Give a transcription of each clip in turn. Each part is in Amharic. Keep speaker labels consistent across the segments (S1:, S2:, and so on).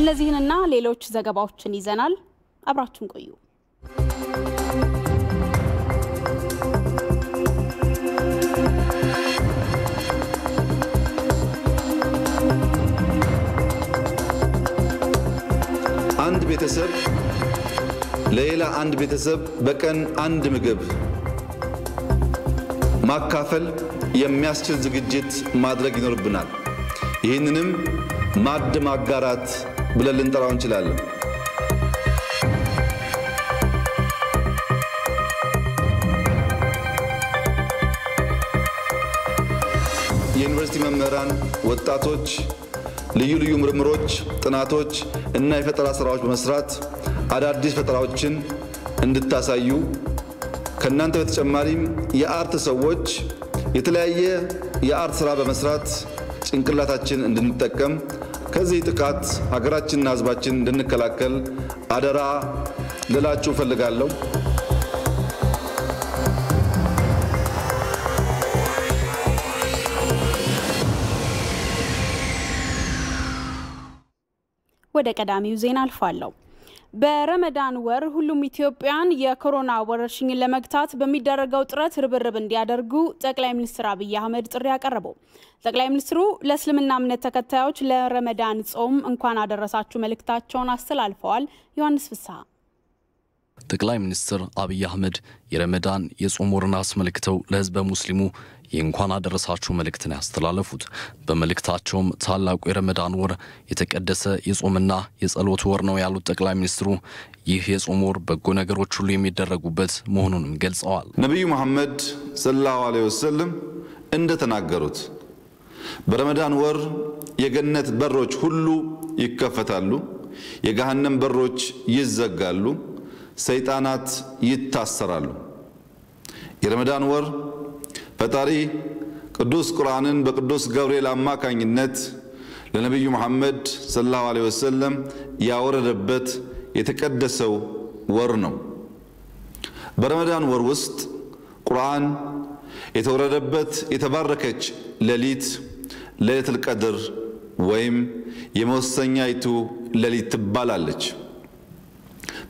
S1: እነዚህንና ሌሎች ዘገባዎችን ይዘናል። አብራችሁን ቆዩ።
S2: አንድ ቤተሰብ ለሌላ አንድ ቤተሰብ በቀን አንድ ምግብ ማካፈል የሚያስችል ዝግጅት ማድረግ ይኖርብናል። ይህንንም ማዕድ ማጋራት ብለን ልንጠራው እንችላለን። የዩኒቨርሲቲ መምህራን፣ ወጣቶች ልዩ ልዩ ምርምሮች፣ ጥናቶች እና የፈጠራ ስራዎች በመስራት አዳዲስ ፈጠራዎችን እንድታሳዩ ከናንተ በተጨማሪም የአርት ሰዎች የተለያየ የአርት ስራ በመስራት ጭንቅላታችን እንድንጠቀም ከዚህ ጥቃት ሀገራችንና ህዝባችን እንድንከላከል አደራ ልላችሁ ፈልጋለሁ።
S1: ወደ ቀዳሚው ዜና አልፋለሁ። በረመዳን ወር ሁሉም ኢትዮጵያን የኮሮና ወረርሽኝን ለመግታት በሚደረገው ጥረት ርብርብ እንዲያደርጉ ጠቅላይ ሚኒስትር አብይ አህመድ ጥሪ ያቀረቡ። ጠቅላይ ሚኒስትሩ ለእስልምና እምነት ተከታዮች ለረመዳን ጾም እንኳን አደረሳችሁ መልእክታቸውን አስተላልፈዋል። ዮሐንስ ፍስሐ።
S3: ጠቅላይ ሚኒስትር አብይ አህመድ የረመዳን የጾም ወርን አስመልክተው ለህዝበ ሙስሊሙ የእንኳን አደረሳችሁ መልእክትን ያስተላለፉት። በመልእክታቸውም ታላቁ የረመዳን ወር የተቀደሰ የጾምና የጸሎት ወር ነው ያሉት ጠቅላይ ሚኒስትሩ ይህ የጾም ወር በጎ ነገሮች ሁሉ የሚደረጉበት መሆኑንም ገልጸዋል።
S2: ነብዩ መሐመድ ሰለላሁ ዐለይሂ ወሰለም እንደተናገሩት በረመዳን ወር የገነት በሮች ሁሉ ይከፈታሉ፣ የገሃነም በሮች ይዘጋሉ፣ ሰይጣናት ይታሰራሉ። የረመዳን ወር ፈጣሪ ቅዱስ ቁርአንን በቅዱስ ገብርኤል አማካኝነት ለነብዩ መሐመድ ሰለላሁ ዐለይሂ ወሰለም ያወረደበት የተቀደሰው ወር ነው። በረመዳን ወር ውስጥ ቁርአን የተወረደበት የተባረከች ሌሊት ለይለቱል ቀድር ወይም የመወሰኛይቱ ሌሊት ትባላለች።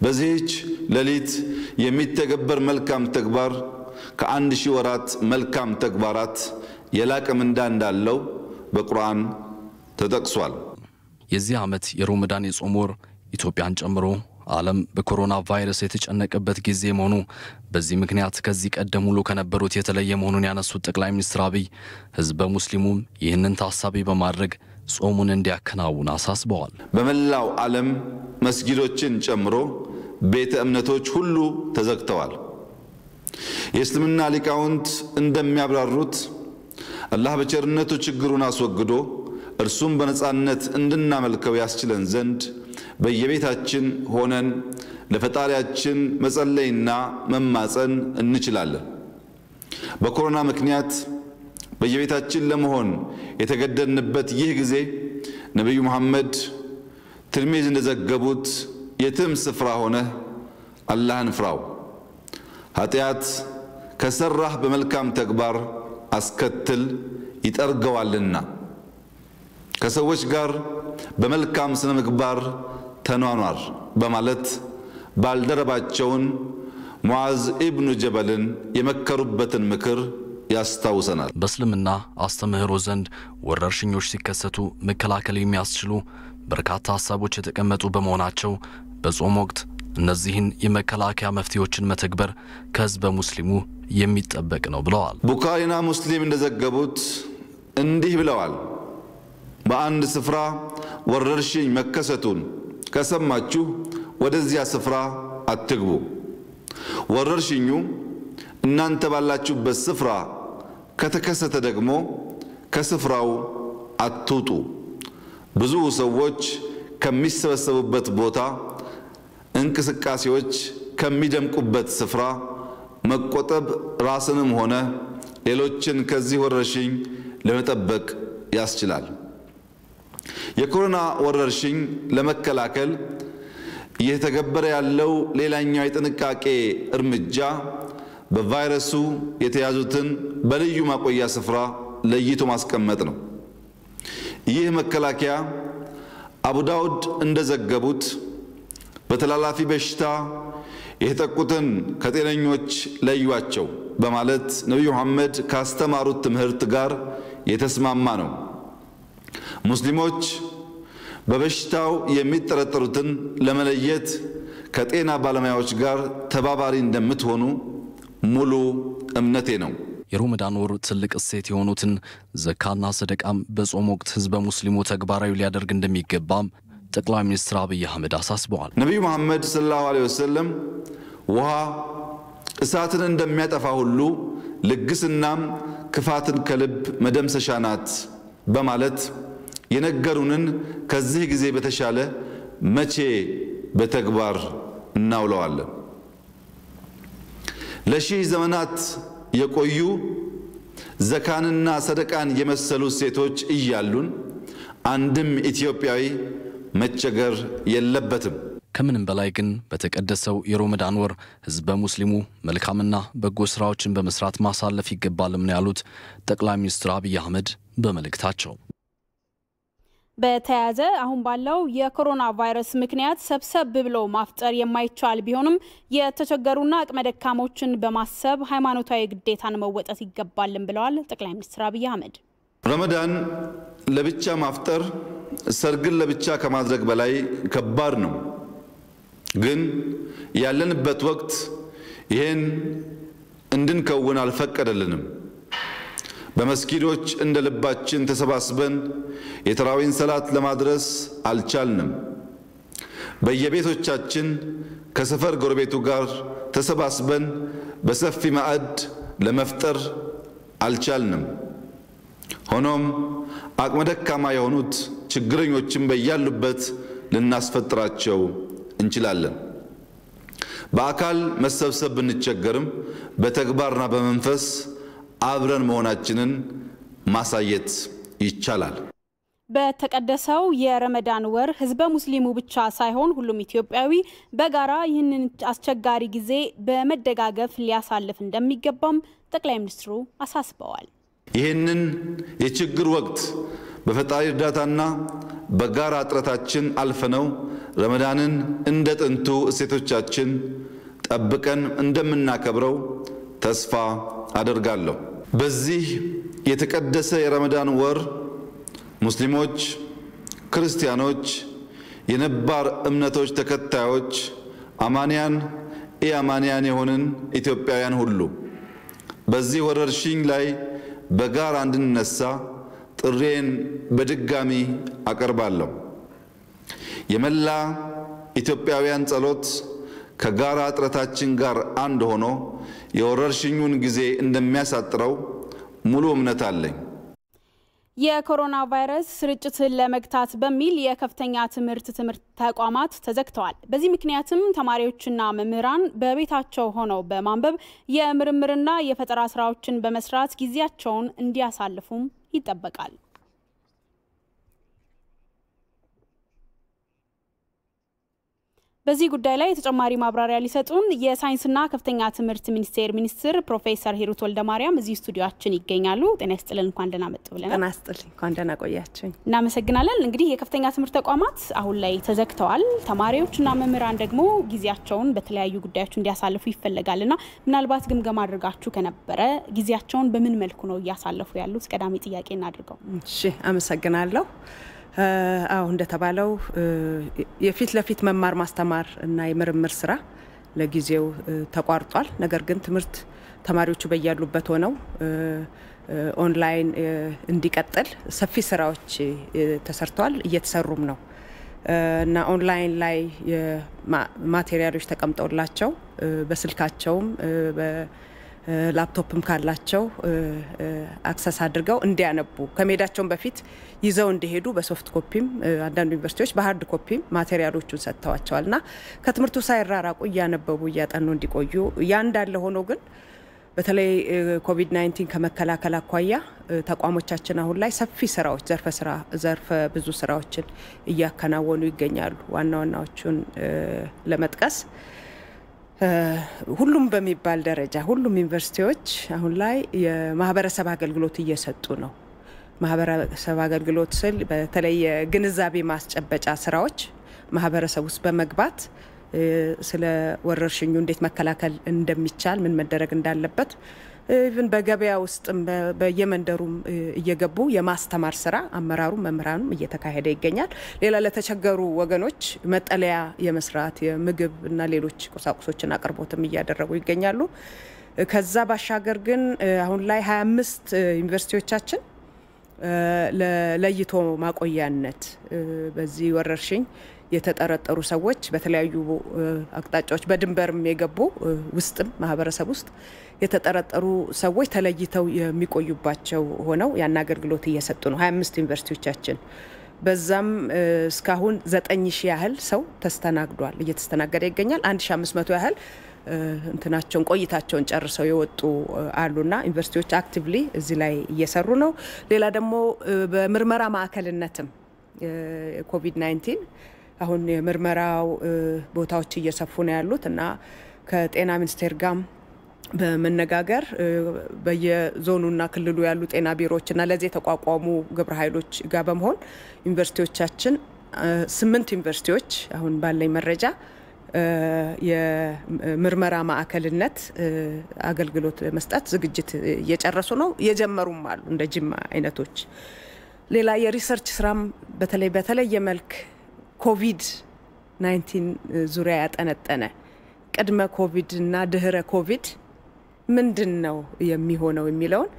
S2: በዚህች ሌሊት የሚተገበር መልካም ተግባር ከ1000 ወራት መልካም ተግባራት የላቀ ምንዳ እንዳለው በቁርአን ተጠቅሷል።
S3: የዚህ ዓመት የረመዳን የጾም ወር ኢትዮጵያን ጨምሮ ዓለም በኮሮና ቫይረስ የተጨነቀበት ጊዜ መሆኑ በዚህ ምክንያት ከዚህ ቀደም ሁሉ ከነበሩት የተለየ መሆኑን ያነሱት ጠቅላይ ሚኒስትር አብይ ህዝበ ሙስሊሙም ይህንን ታሳቢ በማድረግ ጾሙን እንዲያከናውን አሳስበዋል።
S2: በመላው ዓለም መስጊዶችን ጨምሮ ቤተ እምነቶች ሁሉ ተዘግተዋል። የእስልምና ሊቃውንት እንደሚያብራሩት አላህ በቸርነቱ ችግሩን አስወግዶ እርሱም በነጻነት እንድናመልከው ያስችለን ዘንድ በየቤታችን ሆነን ለፈጣሪያችን መጸለይና መማጸን እንችላለን። በኮሮና ምክንያት በየቤታችን ለመሆን የተገደድንበት ይህ ጊዜ ነብዩ መሐመድ ትርሚዝ እንደዘገቡት የትም ስፍራ ሆነ አላህን ፍራው፣ ኃጢአት ከሰራህ በመልካም ተግባር አስከትል ይጠርገዋልና፣ ከሰዎች ጋር በመልካም ስነ ምግባር ተኗኗር በማለት ባልደረባቸውን ሙዓዝ ኢብኑ ጀበልን የመከሩበትን ምክር ያስታውሰናል።
S3: በእስልምና አስተምህሮ ዘንድ ወረርሽኞች ሲከሰቱ መከላከል የሚያስችሉ በርካታ ሐሳቦች የተቀመጡ በመሆናቸው በጾም ወቅት እነዚህን የመከላከያ መፍትሄዎችን መተግበር ከህዝበ ሙስሊሙ የሚጠበቅ ነው ብለዋል።
S2: ቡኻሪና ሙስሊም እንደዘገቡት እንዲህ ብለዋል። በአንድ ስፍራ ወረርሽኝ መከሰቱን ከሰማችሁ ወደዚያ ስፍራ አትግቡ። ወረርሽኙ እናንተ ባላችሁበት ስፍራ ከተከሰተ ደግሞ ከስፍራው አትውጡ። ብዙ ሰዎች ከሚሰበሰቡበት ቦታ፣ እንቅስቃሴዎች ከሚደምቁበት ስፍራ መቆጠብ ራስንም ሆነ ሌሎችን ከዚህ ወረርሽኝ ለመጠበቅ ያስችላል። የኮሮና ወረርሽኝ ለመከላከል እየተገበረ ያለው ሌላኛው የጥንቃቄ እርምጃ በቫይረሱ የተያዙትን በልዩ ማቆያ ስፍራ ለይቶ ማስቀመጥ ነው። ይህ መከላከያ አቡ ዳውድ እንደዘገቡት በተላላፊ በሽታ የተጠቁትን ከጤነኞች ለዩዋቸው በማለት ነብዩ መሐመድ ካስተማሩት ትምህርት ጋር የተስማማ ነው። ሙስሊሞች በበሽታው የሚጠረጠሩትን ለመለየት ከጤና ባለሙያዎች ጋር ተባባሪ እንደምትሆኑ ሙሉ እምነቴ ነው።
S3: የረመዳን ወር ትልቅ እሴት የሆኑትን ዘካና ሰደቃም በጾም ወቅት ህዝበ ሙስሊሙ ተግባራዊ ሊያደርግ እንደሚገባም ጠቅላይ ሚኒስትር አብይ አህመድ አሳስበዋል።
S2: ነብዩ መሐመድ ሰለላሁ ዐለይሂ ወሰለም ውሃ እሳትን እንደሚያጠፋ ሁሉ ልግስናም ክፋትን ከልብ መደምሰሻ ናት በማለት የነገሩንን ከዚህ ጊዜ በተሻለ መቼ በተግባር እናውለዋለን? ለሺህ ዘመናት የቆዩ ዘካንና ሰደቃን የመሰሉ ሴቶች እያሉን አንድም ኢትዮጵያዊ መቸገር የለበትም።
S3: ከምንም በላይ ግን በተቀደሰው የረመዳን ወር ህዝበ ሙስሊሙ መልካምና በጎ ስራዎችን በመስራት ማሳለፍ ይገባልም ነው ያሉት ጠቅላይ ሚኒስትር አብይ አህመድ በመልእክታቸው።
S1: በተያያዘ አሁን ባለው የኮሮና ቫይረስ ምክንያት ሰብሰብ ብሎ ማፍጠር የማይቻል ቢሆንም የተቸገሩና አቅመ ደካሞችን በማሰብ ሃይማኖታዊ ግዴታን መወጣት ይገባልም ብለዋል ጠቅላይ ሚኒስትር አብይ አህመድ።
S2: ረመዳን ለብቻ ማፍጠር ሰርግን ለብቻ ከማድረግ በላይ ከባድ ነው። ግን ያለንበት ወቅት ይሄን እንድንከውን አልፈቀደልንም። በመስጊዶች እንደ ልባችን ተሰባስበን የተራዊን ሰላት ለማድረስ አልቻልንም። በየቤቶቻችን ከሰፈር ጎረቤቱ ጋር ተሰባስበን በሰፊ ማዕድ ለመፍጠር አልቻልንም። ሆኖም አቅመ ደካማ የሆኑት ችግረኞችን በያሉበት ልናስፈጥራቸው እንችላለን። በአካል መሰብሰብ ብንቸገርም በተግባርና በመንፈስ አብረን መሆናችንን ማሳየት ይቻላል።
S1: በተቀደሰው የረመዳን ወር ህዝበ ሙስሊሙ ብቻ ሳይሆን ሁሉም ኢትዮጵያዊ በጋራ ይህንን አስቸጋሪ ጊዜ በመደጋገፍ ሊያሳልፍ እንደሚገባም ጠቅላይ ሚኒስትሩ አሳስበዋል።
S2: ይህንን የችግር ወቅት በፈጣሪ እርዳታና በጋራ ጥረታችን አልፈነው ረመዳንን እንደ ጥንቱ እሴቶቻችን ጠብቀን እንደምናከብረው ተስፋ አደርጋለሁ። በዚህ የተቀደሰ የረመዳን ወር ሙስሊሞች፣ ክርስቲያኖች፣ የነባር እምነቶች ተከታዮች፣ አማንያን፣ ኢአማንያን የሆንን ኢትዮጵያውያን ሁሉ በዚህ ወረርሽኝ ላይ በጋራ እንድንነሳ ጥሬን በድጋሚ አቀርባለሁ። የመላ ኢትዮጵያውያን ጸሎት ከጋራ ጥረታችን ጋር አንድ ሆኖ የወረርሽኙን ጊዜ እንደሚያሳጥረው ሙሉ እምነት አለኝ።
S1: የኮሮና ቫይረስ ስርጭትን ለመግታት በሚል የከፍተኛ ትምህርት ተቋማት ተዘግተዋል። በዚህ ምክንያትም ተማሪዎችና መምህራን በቤታቸው ሆነው በማንበብ የምርምርና የፈጠራ ስራዎችን በመስራት ጊዜያቸውን እንዲያሳልፉም ይጠበቃል። በዚህ ጉዳይ ላይ ተጨማሪ ማብራሪያ ሊሰጡን የሳይንስና ከፍተኛ ትምህርት ሚኒስትር ፕሮፌሰር ሂሩት ወልደማርያም እዚህ ስቱዲዮአችን ይገኛሉ። ጤና ይስጥልን፣ እንኳን ደህና መጡ ብለናል።
S4: ጤና ይስጥልኝ፣ እንኳን ደህና ቆያችሁኝ።
S1: እናመሰግናለን። እንግዲህ የከፍተኛ ትምህርት ተቋማት አሁን ላይ ተዘግተዋል። ተማሪዎችና መምህራን ደግሞ ጊዜያቸውን በተለያዩ ጉዳዮች እንዲያሳልፉ ይፈልጋልና ምናልባት ግምገማ አድርጋችሁ ከነበረ ጊዜያቸውን በምን መልኩ ነው እያሳለፉ ያሉት? ቀዳሚ ጥያቄ እናድርገው።
S4: እሺ፣ አመሰግናለሁ። አው እንደተባለው የፊት ለፊት መማር ማስተማር እና የምርምር ስራ ለጊዜው ተቋርጧል። ነገር ግን ትምህርት ተማሪዎቹ በያሉበት ሆነው ኦንላይን እንዲቀጥል ሰፊ ስራዎች ተሰርተዋል፣ እየተሰሩም ነው እና ኦንላይን ላይ ማቴሪያሎች ተቀምጠውላቸው በስልካቸውም ላፕቶፕም ካላቸው አክሰስ አድርገው እንዲያነቡ ከመሄዳቸው በፊት ይዘው እንዲሄዱ በሶፍት ኮፒም አንዳንድ ዩኒቨርሲቲዎች በሃርድ ኮፒም ማቴሪያሎቹን ሰጥተዋቸዋልና ከትምህርቱ ሳይራራቁ እያነበቡ እያጠኑ እንዲቆዩ ያ እንዳለ ሆኖ ግን በተለይ ኮቪድ-19 ከመከላከል አኳያ ተቋሞቻችን አሁን ላይ ሰፊ ስራዎች ዘርፈ ብዙ ስራዎችን እያከናወኑ ይገኛሉ። ዋና ዋናዎቹን ለመጥቀስ ሁሉም በሚባል ደረጃ ሁሉም ዩኒቨርሲቲዎች አሁን ላይ የማህበረሰብ አገልግሎት እየሰጡ ነው። ማህበረሰብ አገልግሎት ስል በተለይ ግንዛቤ ማስጨበጫ ስራዎች ማህበረሰብ ውስጥ በመግባት ስለ ወረርሽኙ እንዴት መከላከል እንደሚቻል ምን መደረግ እንዳለበት ኢቭን በገበያ ውስጥም በየመንደሩም እየገቡ የማስተማር ስራ አመራሩ መምህራኑም እየተካሄደ ይገኛል። ሌላ ለተቸገሩ ወገኖች መጠለያ የመስራት የምግብ እና ሌሎች ቁሳቁሶችን አቅርቦትም እያደረጉ ይገኛሉ። ከዛ ባሻገር ግን አሁን ላይ 25 ዩኒቨርሲቲዎቻችን ለለይቶ ማቆያነት በዚህ ወረርሽኝ የተጠረጠሩ ሰዎች በተለያዩ አቅጣጫዎች በድንበርም የገቡ ውስጥም ማህበረሰብ ውስጥ የተጠረጠሩ ሰዎች ተለይተው የሚቆዩባቸው ሆነው ያን አገልግሎት እየሰጡ ነው 25 ዩኒቨርሲቲዎቻችን። በዛም እስካሁን 9000 ያህል ሰው ተስተናግዷል እየተስተናገደ ይገኛል። 1500 ያህል እንትናቸውን ቆይታቸውን ጨርሰው የወጡ አሉና ዩኒቨርሲቲዎች አክቲቭሊ እዚህ ላይ እየሰሩ ነው። ሌላ ደግሞ በምርመራ ማዕከልነትም ኮቪድ-19 አሁን የምርመራው ቦታዎች እየሰፉ ነው ያሉት እና ከጤና ሚኒስቴር ጋር በመነጋገር በየዞኑና ክልሉ ያሉ ጤና ቢሮዎችና ለዚህ የተቋቋሙ ግብረ ኃይሎች ጋር በመሆን ዩኒቨርሲቲዎቻችን 8 ዩኒቨርሲቲዎች አሁን ባለኝ መረጃ የምርመራ ማዕከልነት አገልግሎት መስጠት ዝግጅት እየጨረሱ ነው። የጀመሩም አሉ እንደ ጅማ አይነቶች። ሌላ የሪሰርች ስራም በተለይ የመልክ ኮቪድ-19 ዙሪያ ያጠነጠነ ቅድመ ኮቪድ እና ድህረ ኮቪድ ምንድነው የሚሆነው የሚለውን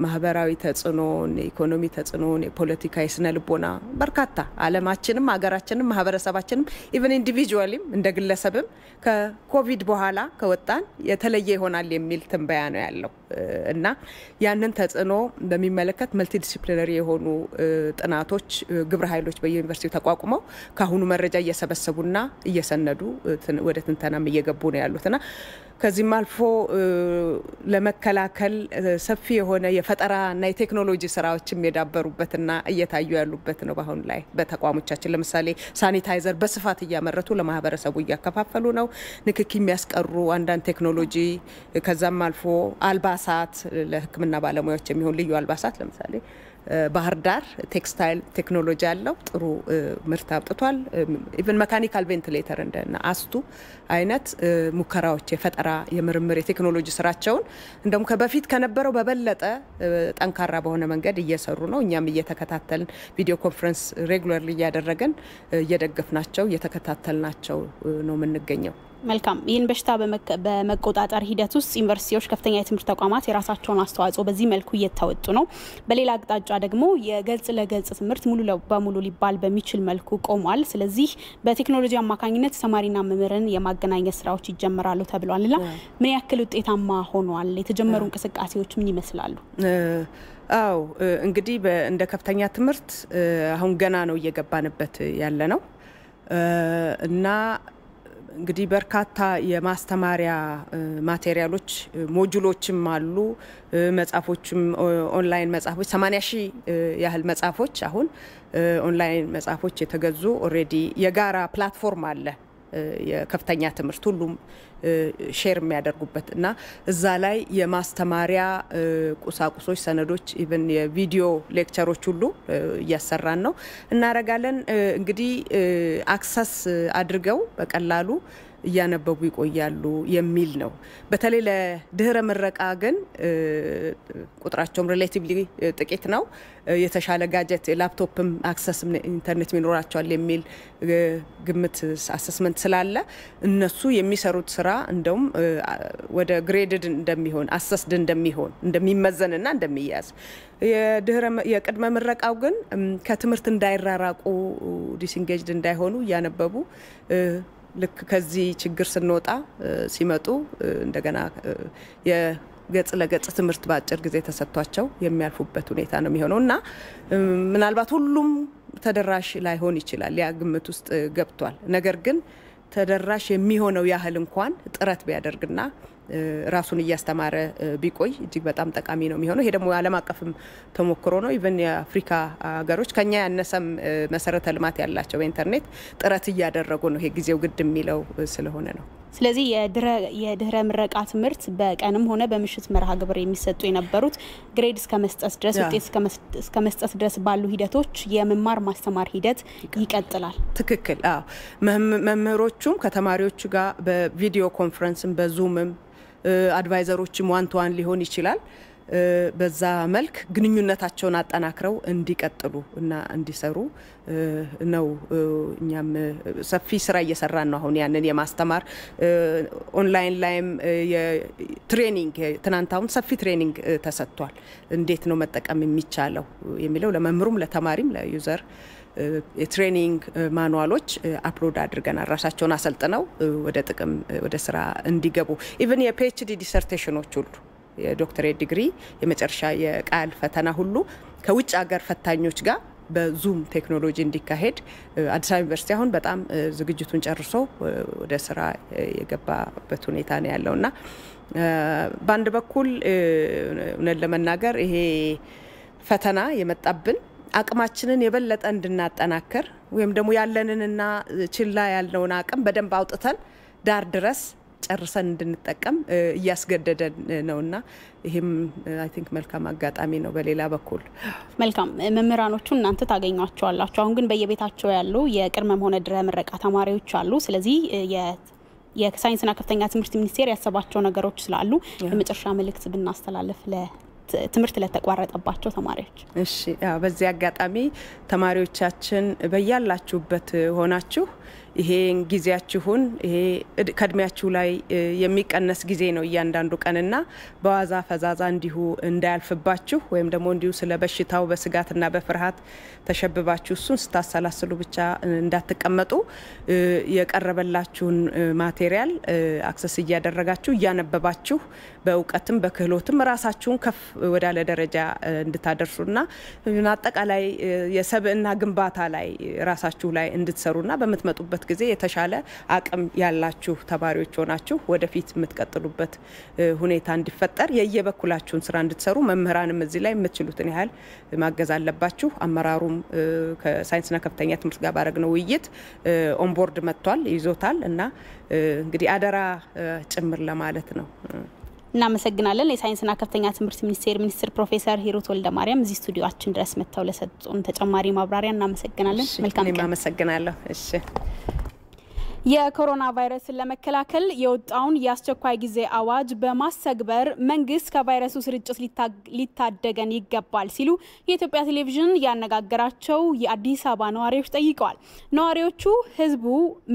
S4: ማህበራዊ ተጽዕኖን ኢኮኖሚ ተጽዕኖን የፖለቲካ የስነ ልቦና በርካታ ዓለማችንም ሀገራችንም ማህበረሰባችንም ኢቭን ኢንዲቪጁዋሊም እንደ ግለሰብም ከኮቪድ በኋላ ከወጣን የተለየ ይሆናል የሚል ትንበያ ነው ያለው እና ያንን ተጽዕኖ በሚመለከት መልቲ ዲሲፕሊነሪ የሆኑ ጥናቶች ግብረ ኃይሎች በዩኒቨርሲቲው ተቋቁመው ካሁኑ መረጃ እየሰበሰቡና እየሰነዱ ወደ ትንተናም እየገቡ ነው ያሉትና ከዚህም አልፎ ለመከላከል ሰፊ የሆነ የፈጠራና የቴክኖሎጂ ስራዎችም የዳበሩበትና እየታዩ ያሉበት ነው። በአሁን ላይ በተቋሞቻችን ለምሳሌ ሳኒታይዘር በስፋት እያመረቱ ለማህበረሰቡ እያከፋፈሉ ነው። ንክኪ የሚያስቀሩ አንዳንድ ቴክኖሎጂ ከዛም አልፎ አልባሳት ለሕክምና ባለሙያዎች የሚሆን ልዩ አልባሳት ለምሳሌ ባህር ዳር ቴክስታይል ቴክኖሎጂ ያለው ጥሩ ምርት አውጥቷል። ኢቭን ሜካኒካል ቬንቲሌተር እንደና አስቱ አይነት ሙከራዎች የፈጠራ የምርምር የቴክኖሎጂ ስራቸውን እንደውም ከበፊት ከነበረው በበለጠ ጠንካራ በሆነ መንገድ እየሰሩ ነው። እኛም እየተከታተልን ቪዲዮ ኮንፈረንስ ሬጉላርሊ እያደረገን እየደገፍናቸው እየተከታተልናቸው ነው የምንገኘው።
S1: መልካም። ይህን በሽታ በመቆጣጠር ሂደት ውስጥ ዩኒቨርሲቲዎች ከፍተኛ የትምህርት ተቋማት የራሳቸውን አስተዋጽኦ በዚህ መልኩ እየተወጡ ነው። በሌላ አቅጣጫ ደግሞ የገልጽ ለገልጽ ትምህርት ሙሉ በሙሉ ሊባል በሚችል መልኩ ቆሟል። ስለዚህ በቴክኖሎጂ አማካኝነት ተማሪና መምህራንን የማገናኘት ስራዎች ይጀምራሉ ተብሏልና ምን ያክል ውጤታማ ሆኗል? የተጀመሩ እንቅስቃሴዎች ምን ይመስላሉ?
S4: አው እንግዲህ እንደ ከፍተኛ ትምህርት አሁን ገና ነው እየገባንበት ያለ ነው እና እንግዲህ በርካታ የማስተማሪያ ማቴሪያሎች ሞጁሎችም አሉ። መጻፎችም ኦንላይን መጻፎች 80,000 ያህል መጻፎች አሁን ኦንላይን መጻፎች የተገዙ ኦሬዲ የጋራ ፕላትፎርም አለ የከፍተኛ ትምህርት ሁሉም ሼር የሚያደርጉበት እና እዛ ላይ የማስተማሪያ ቁሳቁሶች ሰነዶች ኢቭን የቪዲዮ ሌክቸሮች ሁሉ እያሰራን ነው እናረጋለን። እንግዲህ አክሰስ አድርገው በቀላሉ እያነበቡ ይቆያሉ የሚል ነው። በተለይ ለድህረ ምረቃ ግን ቁጥራቸውም ሪሌቲቭሊ ጥቂት ነው። የተሻለ ጋጀት ላፕቶፕም አክሰስም ኢንተርኔት ሚኖራቸዋል የሚል ግምት አሰስመንት ስላለ እነሱ የሚሰሩት ስራ እንደውም ወደ ግሬድድ እንደሚሆን አሰስድ እንደሚሆን እንደሚመዘንና እንደሚያዝ የቅድመ ምረቃው ግን ከትምህርት እንዳይራራቁ ዲስኢንጌጅድ እንዳይሆኑ ያነበቡ ልክ ከዚህ ችግር ስንወጣ ሲመጡ እንደገና የገጽ ለገጽ ትምህርት ባጭር ጊዜ ተሰጥቷቸው የሚያልፉበት ሁኔታ ነው የሚሆነውና ምናልባት ሁሉም ተደራሽ ላይሆን ይችላል ያ ግምት ውስጥ ገብቷል። ነገር ግን ተደራሽ የሚሆነው ያህል እንኳን ጥረት ቢያደርግና ራሱን እያስተማረ ቢቆይ እጅግ በጣም ጠቃሚ ነው የሚሆነው። ይሄ ደግሞ ዓለም አቀፍም ተሞክሮ ነው። ኢቭን የአፍሪካ ሀገሮች ከኛ ያነሰም መሰረተ ልማት ያላቸው በኢንተርኔት ጥረት እያደረጉ ነው። ይሄ ጊዜው ግድ የሚለው ስለሆነ ነው።
S1: ስለዚህ የድህረ ምረቃ ትምህርት በቀንም ሆነ በምሽት መርሃ ግብር የሚሰጡ የነበሩት ግሬድ እስከ መስጠት ድረስ ውጤት እስከ መስጠት ድረስ ባሉ ሂደቶች የመማር ማስተማር ሂደት ይቀጥላል።
S4: ትክክል። አዎ መምህሮቹም ከተማሪዎቹ ጋር በቪዲዮ ኮንፈረንስም በዙምም አድቫይዘሮችም ዋን ቱ ዋን ሊሆን ይችላል በዛ መልክ ግንኙነታቸውን አጠናክረው እንዲቀጥሉ እና እንዲሰሩ ነው። እኛም ሰፊ ስራ እየሰራን ነው። አሁን ያንን የማስተማር ኦንላይን ላይም የትሬኒንግ ትናንታውን ሰፊ ትሬኒንግ ተሰጥቷል። እንዴት ነው መጠቀም የሚቻለው የሚለው ለመምህሩም ለተማሪም ለዩዘር የትሬኒንግ ማኑዋሎች አፕሎድ አድርገናል። ራሳቸውን አሰልጥነው ወደ ጥቅም ወደ ስራ እንዲገቡ ኢቭን የፒኤችዲ ዲሰርቴሽኖች ሁሉ የዶክተሬት ዲግሪ የመጨረሻ የቃል ፈተና ሁሉ ከውጭ ሀገር ፈታኞች ጋር በዙም ቴክኖሎጂ እንዲካሄድ አዲስ አበባ ዩኒቨርሲቲ አሁን በጣም ዝግጅቱን ጨርሶ ወደ ስራ የገባበት ሁኔታ ነው ያለውና በአንድ በኩል እውነት ለመናገር ይሄ ፈተና የመጣብን አቅማችንን የበለጠ እንድናጠናከር ወይም ደግሞ ያለንንና ችላ ያለውን አቅም በደንብ አውጥተን ዳር ድረስ ጨርሰን እንድንጠቀም እያስገደደን ነውና ይሄም አይ ቲንክ መልካም አጋጣሚ ነው። በሌላ በኩል
S1: መልካም መምህራኖቹ እናንተ ታገኟቸዋላችሁ። አሁን ግን በየቤታቸው ያሉ የቅድመም ሆነ ድህረ ምረቃ ተማሪዎች አሉ። ስለዚህ የሳይንስና ከፍተኛ ትምህርት ሚኒስቴር ያሰባቸው ነገሮች ስላሉ የመጨረሻ መልእክት ብናስተላልፍ ትምህርት ለተቋረጠባቸው ተማሪዎች።
S4: እሺ በዚህ አጋጣሚ ተማሪዎቻችን በያላችሁበት ሆናችሁ ይሄን ጊዜያችሁን ይሄ ከድሚያችሁ ላይ የሚቀነስ ጊዜ ነው እያንዳንዱ ቀንና በዋዛ ፈዛዛ እንዲሁ እንዳያልፍባችሁ ወይም ደግሞ እንዲሁ ስለ በሽታው በስጋትና በፍርሃት ተሸብባችሁ እሱን ስታሰላስሉ ብቻ እንዳትቀመጡ የቀረበላችሁን ማቴሪያል አክሰስ እያደረጋችሁ እያነበባችሁ በእውቀትም በክህሎትም ራሳችሁን ከፍ ወዳለ ደረጃ እንድታደርሱና አጠቃላይ የሰብዕና ግንባታ ላይ ራሳችሁ ላይ እንድትሰሩና በመትመጡበት ጊዜ የተሻለ አቅም ያላችሁ ተማሪዎች ሆናችሁ ወደፊት የምትቀጥሉበት ሁኔታ እንዲፈጠር የየበኩላችሁን ስራ እንድትሰሩ መምህራንም እዚህ ላይ የምትችሉትን ያህል ማገዝ አለባችሁ። አመራሩም ከሳይንስና ከፍተኛ ትምህርት ጋር ባረግነው ውይይት ኦንቦርድ መጥቷል ይዞታል እና እንግዲህ አደራ ጭምር ለማለት ነው።
S1: እናመሰግናለን። የሳይንስና ከፍተኛ ትምህርት ሚኒስቴር ሚኒስትር ፕሮፌሰር ሂሩት ወልደማርያም እዚህ ስቱዲዮአችን ድረስ መጥተው ለሰጡን ተጨማሪ ማብራሪያ እናመሰግናለን። መልካም ቀን።
S4: እናመሰግናለሁ። እሺ
S1: የኮሮና ቫይረስን ለመከላከል የወጣውን የአስቸኳይ ጊዜ አዋጅ በማስተግበር መንግስት ከቫይረሱ ስርጭት ሊታደገን ይገባል ሲሉ የኢትዮጵያ ቴሌቪዥን ያነጋገራቸው የአዲስ አበባ ነዋሪዎች ጠይቀዋል። ነዋሪዎቹ ህዝቡ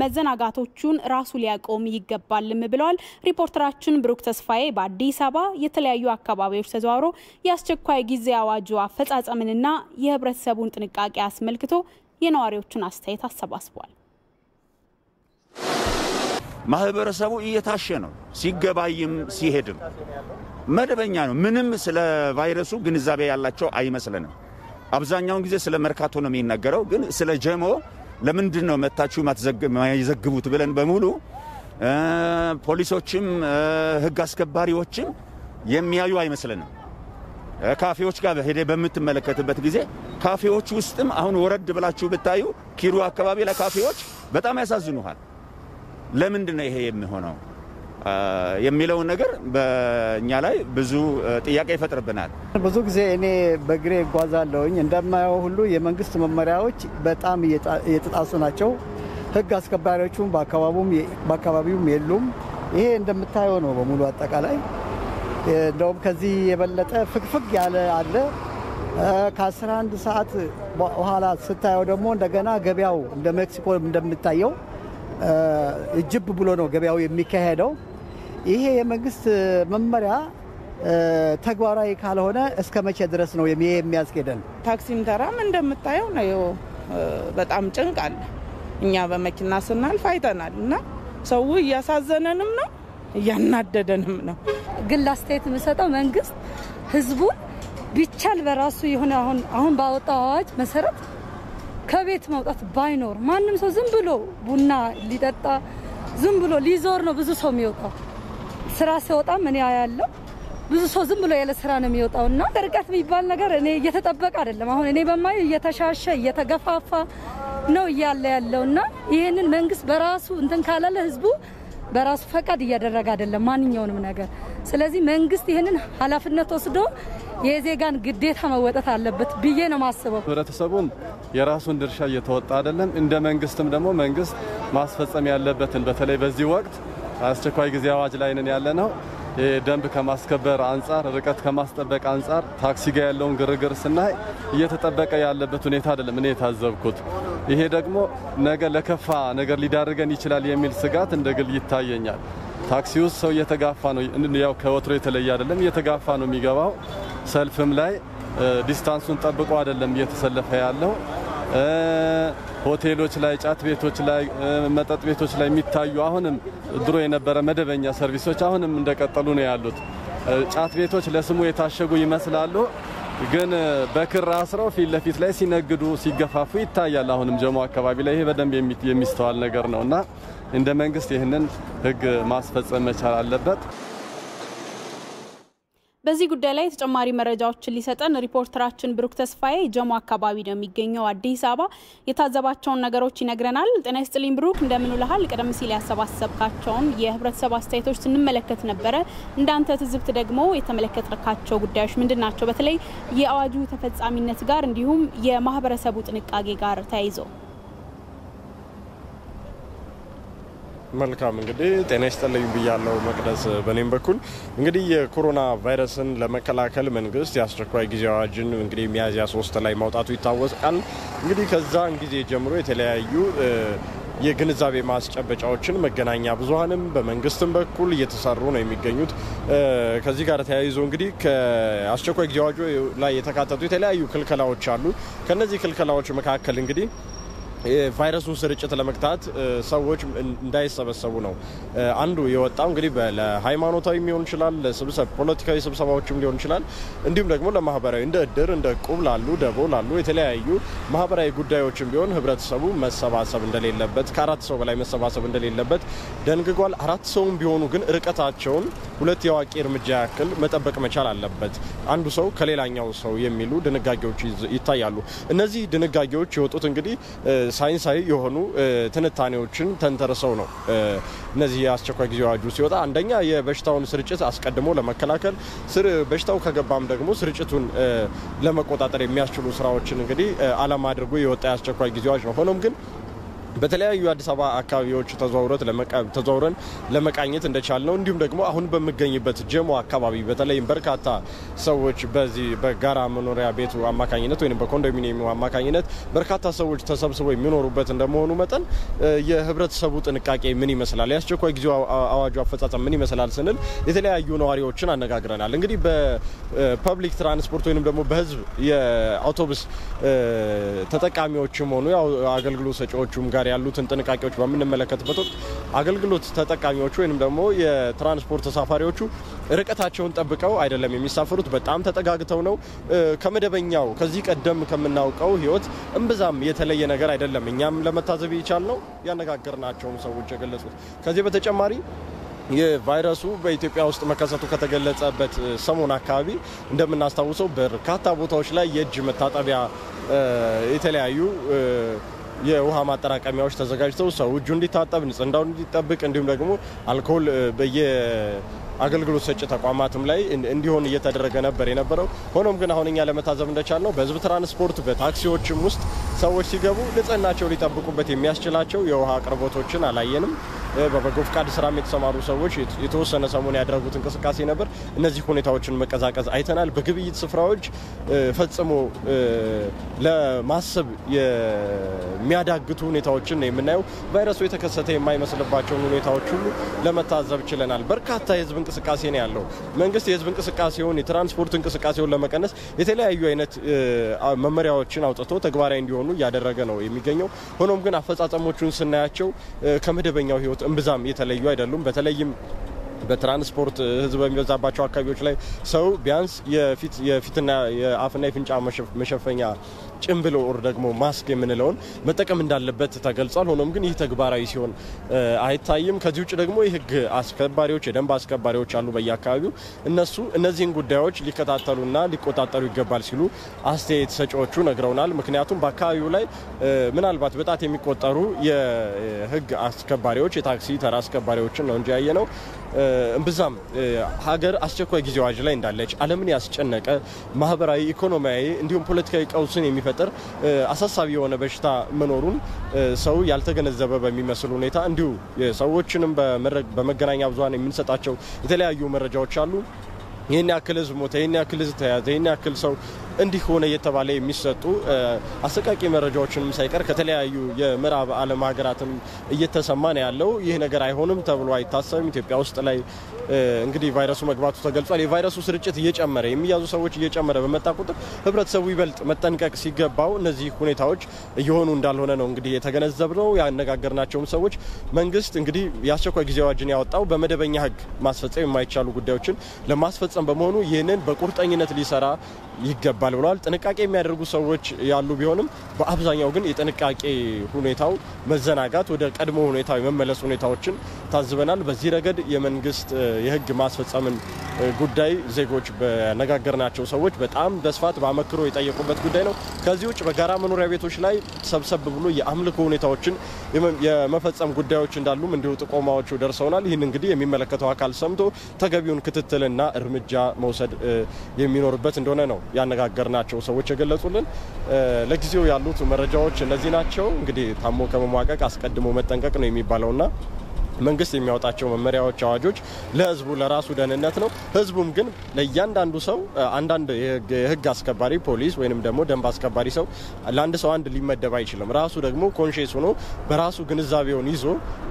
S1: መዘናጋቶቹን ራሱ ሊያቆም ይገባልም ብለዋል። ሪፖርተራችን ብሩክ ተስፋዬ በአዲስ አበባ የተለያዩ አካባቢዎች ተዘዋውሮ የአስቸኳይ ጊዜ አዋጁ አፈጻጸምንና የህብረተሰቡን ጥንቃቄ አስመልክቶ የነዋሪዎቹን አስተያየት አሰባስቧል።
S5: ማህበረሰቡ እየታሸ ነው ሲገባይም ሲሄድም መደበኛ ነው። ምንም ስለ ቫይረሱ ግንዛቤ ያላቸው አይመስልንም። አብዛኛውን ጊዜ ስለ መርካቶ ነው የሚነገረው፣ ግን ስለ ጀሞ ለምንድን ነው መታችሁ ማይዘግቡት ብለን በሙሉ ፖሊሶችም ህግ አስከባሪዎችም የሚያዩ አይመስልንም። ካፌዎች ጋር ሄደ በምትመለከትበት ጊዜ ካፌዎች ውስጥም አሁን ወረድ ብላችሁ ብታዩ ኪሩ አካባቢ ላይ ካፌዎች በጣም ያሳዝኑሃል። ለምንድን ነው ይሄ የሚሆነው የሚለው ነገር በእኛ ላይ ብዙ ጥያቄ ይፈጥርብናል።
S6: ብዙ ጊዜ እኔ በእግሬ እጓዛለሁኝ እንደማየው ሁሉ የመንግስት መመሪያዎች በጣም እየተጣሱ ናቸው። ህግ አስከባሪዎቹም በአካባቢውም የሉም። ይሄ እንደምታየው ነው በሙሉ አጠቃላይ። እንደውም ከዚህ የበለጠ ፍግፍግ ያለ አለ። ከ11 ሰዓት በኋላ ስታየው ደግሞ እንደገና ገበያው እንደ ሜክሲኮ እንደምታየው እጅብ ብሎ ነው ገበያው የሚካሄደው። ይሄ የመንግስት መመሪያ ተግባራዊ ካልሆነ እስከ መቼ ድረስ ነው የሚያስኬደን?
S7: ታክሲም ተራም እንደምታየው ነው። በጣም ጭንቅ አለ። እኛ በመኪና ስናልፍ አይተናል እና ሰው እያሳዘነንም ነው እያናደደንም ነው።
S8: ግን አስተያየት የምሰጠው መንግስት ህዝቡን ቢቻል በራሱ የሆነ አሁን ባወጣው አዋጅ መሰረት ከቤት መውጣት ባይኖር ማንም ሰው ዝም ብሎ ቡና ሊጠጣ ዝም ብሎ ሊዞር ነው ብዙ ሰው የሚወጣው። ስራ ሲወጣ ምን ያያለው ብዙ ሰው ዝም ብሎ ያለ ስራ ነው የሚወጣውና ርቀት የሚባል ነገር እኔ እየተጠበቀ አይደለም። አሁን እኔ በማይ እየተሻሸ እየተገፋፋ ነው ያለውና ይሄንን መንግስት በራሱ እንትን ካላለ ህዝቡ በራሱ ፈቃድ እያደረገ አይደለም ማንኛውንም ነገር። ስለዚህ መንግስት ይሄንን ኃላፊነት ወስዶ የዜጋን ግዴታ መወጣት አለበት ብዬ ነው ማስበው።
S9: ህብረተሰቡም የራሱን ድርሻ እየተወጣ አይደለም። እንደ መንግስትም ደግሞ መንግስት ማስፈጸም ያለበትን በተለይ በዚህ ወቅት አስቸኳይ ጊዜ አዋጅ ላይ ነን ያለነው የደንብ ከማስከበር አንፃር ርቀት ከማስጠበቅ አንፃር ታክሲ ጋር ያለውን ግርግር ስናይ እየተጠበቀ ያለበት ሁኔታ አይደለም እኔ ታዘብኩት። ይሄ ደግሞ ነገ ለከፋ ነገር ሊዳርገን ይችላል የሚል ስጋት እንደግል ይታየኛል። ታክሲ ውስጥ ሰው እየተጋፋ ነው፣ ያው ከወትሮ የተለየ አይደለም፣ እየተጋፋ ነው የሚገባው። ሰልፍም ላይ ዲስታንሱን ጠብቆ አይደለም እየተሰለፈ ያለው። ሆቴሎች ላይ፣ ጫት ቤቶች ላይ፣ መጠጥ ቤቶች ላይ የሚታዩ አሁንም ድሮ የነበረ መደበኛ ሰርቪሶች አሁንም እንደቀጠሉ ነው ያሉት። ጫት ቤቶች ለስሙ የታሸጉ ይመስላሉ፣ ግን በክር አስረው ፊት ለፊት ላይ ሲነግዱ ሲገፋፉ ይታያል። አሁንም ጀሞ አካባቢ ላይ ይሄ በደንብ የሚስተዋል ነገር ነውና እንደ መንግስት ይህንን ህግ ማስፈጸም መቻል አለበት።
S1: በዚህ ጉዳይ ላይ ተጨማሪ መረጃዎችን ሊሰጠን ሪፖርተራችን ብሩክ ተስፋዬ ጀሞ አካባቢ ነው የሚገኘው አዲስ አበባ የታዘባቸውን ነገሮች ይነግረናል። ጤና ይስጥልኝ ብሩክ፣ እንደምን ውለሃል? ቀደም ሲል ያሰባሰብካቸውን የህብረተሰብ አስተያየቶች ስንመለከት ነበረ። እንዳንተ ትዝብት ደግሞ የተመለከትካቸው ጉዳዮች ምንድናቸው? በተለይ የአዋጁ ተፈጻሚነት ጋር እንዲሁም የማህበረሰቡ ጥንቃቄ ጋር ተያይዞ።
S10: መልካም እንግዲህ ጤና ይስጥልኝ ብያለሁ መቅደስ። በኔም በኩል እንግዲህ የኮሮና ቫይረስን ለመከላከል መንግስት የአስቸኳይ ጊዜ አዋጅን እንግዲህ ሚያዝያ 3 ላይ ማውጣቱ ይታወቃል። እንግዲህ ከዛን ጊዜ ጀምሮ የተለያዩ የግንዛቤ ማስጨበጫዎችን መገናኛ ብዙሃንም በመንግስትም በኩል እየተሰሩ ነው የሚገኙት። ከዚህ ጋር ተያይዞ እንግዲህ ከአስቸኳይ ጊዜ አዋጁ ላይ የተካተቱ የተለያዩ ክልከላዎች አሉ። ከነዚህ ክልከላዎች መካከል እንግዲህ የቫይረሱን ስርጭት ለመግታት ሰዎች እንዳይሰበሰቡ ነው አንዱ የወጣው። እንግዲህ ለሃይማኖታዊ ሊሆን ይችላል፣ ለስብሰባ ፖለቲካዊ ስብሰባዎችም ሊሆን ይችላል፣ እንዲሁም ደግሞ ለማህበራዊ እንደ እድር እንደ ቁብ ላሉ ደቦ ላሉ የተለያዩ ማህበራዊ ጉዳዮችም ቢሆን ህብረተሰቡ መሰባሰብ እንደሌለበት፣ ከ4 ሰው በላይ መሰባሰብ እንደሌለበት ደንግጓል። 4 ሰውም ቢሆኑ ግን ርቀታቸውን 2 የዋቂ እርምጃ ያክል መጠበቅ መቻል አለበት አንዱ ሰው ከሌላኛው ሰው የሚሉ ድንጋጌዎች ይታያሉ። እነዚህ ድንጋጌዎች የወጡት እንግዲህ ሳይንሳዊ የሆኑ ትንታኔዎችን ተንተርሰው ነው። እነዚህ የአስቸኳይ ጊዜ አዋጁ ሲወጣ አንደኛ የበሽታውን ስርጭት አስቀድሞ ለመከላከል በሽታው ከገባም ደግሞ ስርጭቱን ለመቆጣጠር የሚያስችሉ ስራዎችን እንግዲህ ዓላማ አድርጎ የወጣ የአስቸኳይ ጊዜ አዋጅ ነው። ሆኖም ግን በተለያዩ አዲስ አበባ አካባቢዎች ተዘዋውረን ለመቃኘት እንደቻልነው እንዲሁም ደግሞ አሁን በመገኝበት ጀሞ አካባቢ በተለይም በርካታ ሰዎች በዚህ በጋራ መኖሪያ ቤቱ አማካኝነት ወይም በኮንዶሚኒየሙ አማካኝነት በርካታ ሰዎች ተሰብስበው የሚኖሩበት እንደመሆኑ መጠን የህብረተሰቡ ጥንቃቄ ምን ይመስላል፣ የአስቸኳይ ጊዜ አዋጁ አፈጻጸም ምን ይመስላል ስንል የተለያዩ ነዋሪዎችን አነጋግረናል። እንግዲህ በፐብሊክ ትራንስፖርት ወይም ደግሞ በህዝብ የአውቶቡስ ተጠቃሚዎችም ሆኑ አገልግሎት ሰጪዎችም ጋር ያሉትን ጥንቃቄዎች በምንመለከትበት ወቅት አገልግሎት ተጠቃሚዎቹ ወይንም ደግሞ የትራንስፖርት ተሳፋሪዎቹ ርቀታቸውን ጠብቀው አይደለም የሚሳፈሩት፣ በጣም ተጠጋግተው ነው። ከመደበኛው ከዚህ ቀደም ከምናውቀው ህይወት እምብዛም የተለየ ነገር አይደለም። እኛም ለመታዘብ ይቻልነው ያነጋገርናቸው ሰዎች የገለጹት። ከዚህ በተጨማሪ የቫይረሱ በኢትዮጵያ ውስጥ መከሰቱ ከተገለጸበት ሰሞን አካባቢ እንደምናስታውሰው በርካታ ቦታዎች ላይ የእጅ መታጠቢያ የተለያዩ የውሃ ማጠራቀሚያዎች ተዘጋጅተው ሰው እጁ እንዲታጠብ ንጽህናውን እንዲጠብቅ እንዲሁም ደግሞ አልኮል አገልግሎት ሰጪ ተቋማትም ላይ እንዲሆን እየተደረገ ነበር የነበረው። ሆኖም ግን አሁን እኛ ለመታዘብ እንደቻልነው በህዝብ ትራንስፖርት በታክሲዎችም ውስጥ ሰዎች ሲገቡ ንጽህናቸው ሊጠብቁበት የሚያስችላቸው የውሃ አቅርቦቶችን አላየንም። በበጎ ፍቃድ ስራም የተሰማሩ ሰዎች የተወሰነ ሰሞን ያደረጉት እንቅስቃሴ ነበር። እነዚህ ሁኔታዎችን መቀዛቀዝ አይተናል። በግብይት ስፍራዎች ፈጽሞ ለማሰብ የሚያዳግቱ ሁኔታዎችን ነው የምናየው። ቫይረሱ የተከሰተ የማይመስልባቸውን ሁኔታዎች ሁሉ ለመታዘብ ችለናል። በርካታ የህዝብ እንቅስቃሴ ነው ያለው። መንግስት የህዝብ እንቅስቃሴውን የትራንስፖርት እንቅስቃሴውን ለመቀነስ የተለያዩ አይነት መመሪያዎችን አውጥቶ ተግባራዊ እንዲሆኑ እያደረገ ነው የሚገኘው። ሆኖም ግን አፈጻጸሞቹን ስናያቸው ከመደበኛው ህይወት እምብዛም የተለዩ አይደሉም። በተለይም በትራንስፖርት ህዝብ በሚበዛባቸው አካባቢዎች ላይ ሰው ቢያንስ የፊትና የአፍና የፍንጫ መሸፈኛ ጭምብል ወር ደግሞ ማስክ የምንለውን መጠቀም እንዳለበት ተገልጿል። ሆኖም ግን ይህ ተግባራዊ ሲሆን አይታይም። ከዚህ ውጭ ደግሞ የህግ አስከባሪዎች የደንብ አስከባሪዎች አሉ በየአካባቢው እነሱ እነዚህን ጉዳዮች ሊከታተሉና ሊቆጣጠሩ ይገባል ሲሉ አስተያየት ሰጪዎቹ ነግረውናል። ምክንያቱም በአካባቢው ላይ ምናልባት በጣት የሚቆጠሩ የህግ አስከባሪዎች የታክሲ ተራ አስከባሪዎችን ነው እንጂ ያየነው እምብዛም ሀገር አስቸኳይ ጊዜ አዋጅ ላይ እንዳለች ዓለምን ያስጨነቀ ማህበራዊ ኢኮኖሚያዊ እንዲሁም ፖለቲካዊ ቀውስን የሚፈጥር አሳሳቢ የሆነ በሽታ መኖሩን ሰው ያልተገነዘበ በሚመስል ሁኔታ እንዲሁ ሰዎችንም በመገናኛ ብዙሃን የምንሰጣቸው የተለያዩ መረጃዎች አሉ። ይሄን ያክል ህዝብ ሞተ፣ ይሄን ያክል ህዝብ ተያዘ፣ ይሄን ያክል ሰው እንዲህ ሆነ እየተባለ የሚሰጡ አሰቃቂ መረጃዎችንም ሳይቀር ከተለያዩ የምዕራብ ዓለም ሀገራትም እየተሰማ ነው ያለው። ይህ ነገር አይሆንም ተብሎ አይታሰብም። ኢትዮጵያ ውስጥ ላይ እንግዲህ ቫይረሱ መግባቱ ተገልጿል። የቫይረሱ ስርጭት እየጨመረ የሚያዙ ሰዎች እየጨመረ በመጣ ቁጥር ህብረተሰቡ ይበልጥ መጠንቀቅ ሲገባው እነዚህ ሁኔታዎች እየሆኑ እንዳልሆነ ነው እንግዲህ የተገነዘብነው። ያነጋገርናቸውም ሰዎች መንግስት እንግዲህ የአስቸኳይ ጊዜ አዋጅን ያወጣው በመደበኛ ህግ ማስፈጸም የማይቻሉ ጉዳዮችን ለማስፈጸም በመሆኑ ይህንን በቁርጠኝነት ሊሰራ ይገባል ብለዋል። ጥንቃቄ የሚያደርጉ ሰዎች ያሉ ቢሆንም በአብዛኛው ግን የጥንቃቄ ሁኔታው መዘናጋት ወደ ቀድሞ ሁኔታ የመመለስ ሁኔታዎችን ታዝበናል። በዚህ ረገድ የመንግስት የህግ ማስፈጸምን ጉዳይ ዜጎች በነጋገርናቸው ሰዎች በጣም በስፋት በአመክሮ የጠየቁበት ጉዳይ ነው። ከዚህ ውጭ በጋራ መኖሪያ ቤቶች ላይ ሰብሰብ ብሎ የአምልኮ ሁኔታዎችን የመፈጸም ጉዳዮች እንዳሉም እንዲሁ ጥቆማዎቹ ደርሰውናል። ይህን እንግዲህ የሚመለከተው አካል ሰምቶ ተገቢውን ክትትልና እርምጃ መውሰድ የሚኖርበት እንደሆነ ነው ያነጋገርናቸው ሰዎች የገለጹልን። ለጊዜው ያሉት መረጃዎች እነዚህ ናቸው። እንግዲህ ታሞ ከመሟቀቅ አስቀድሞ መጠንቀቅ ነው የሚባለውና መንግስት የሚያወጣቸው መመሪያዎች አዋጆች ለህዝቡ ለራሱ ደህንነት ነው። ህዝቡም ግን ለእያንዳንዱ ሰው አንዳንድ የህግ አስከባሪ ፖሊስ ወይንም ደግሞ ደንብ አስከባሪ ሰው ለአንድ ሰው አንድ ሊመደብ አይችልም። ራሱ ደግሞ ኮንሺየስ ሆኖ በራሱ ግንዛቤውን ይዞ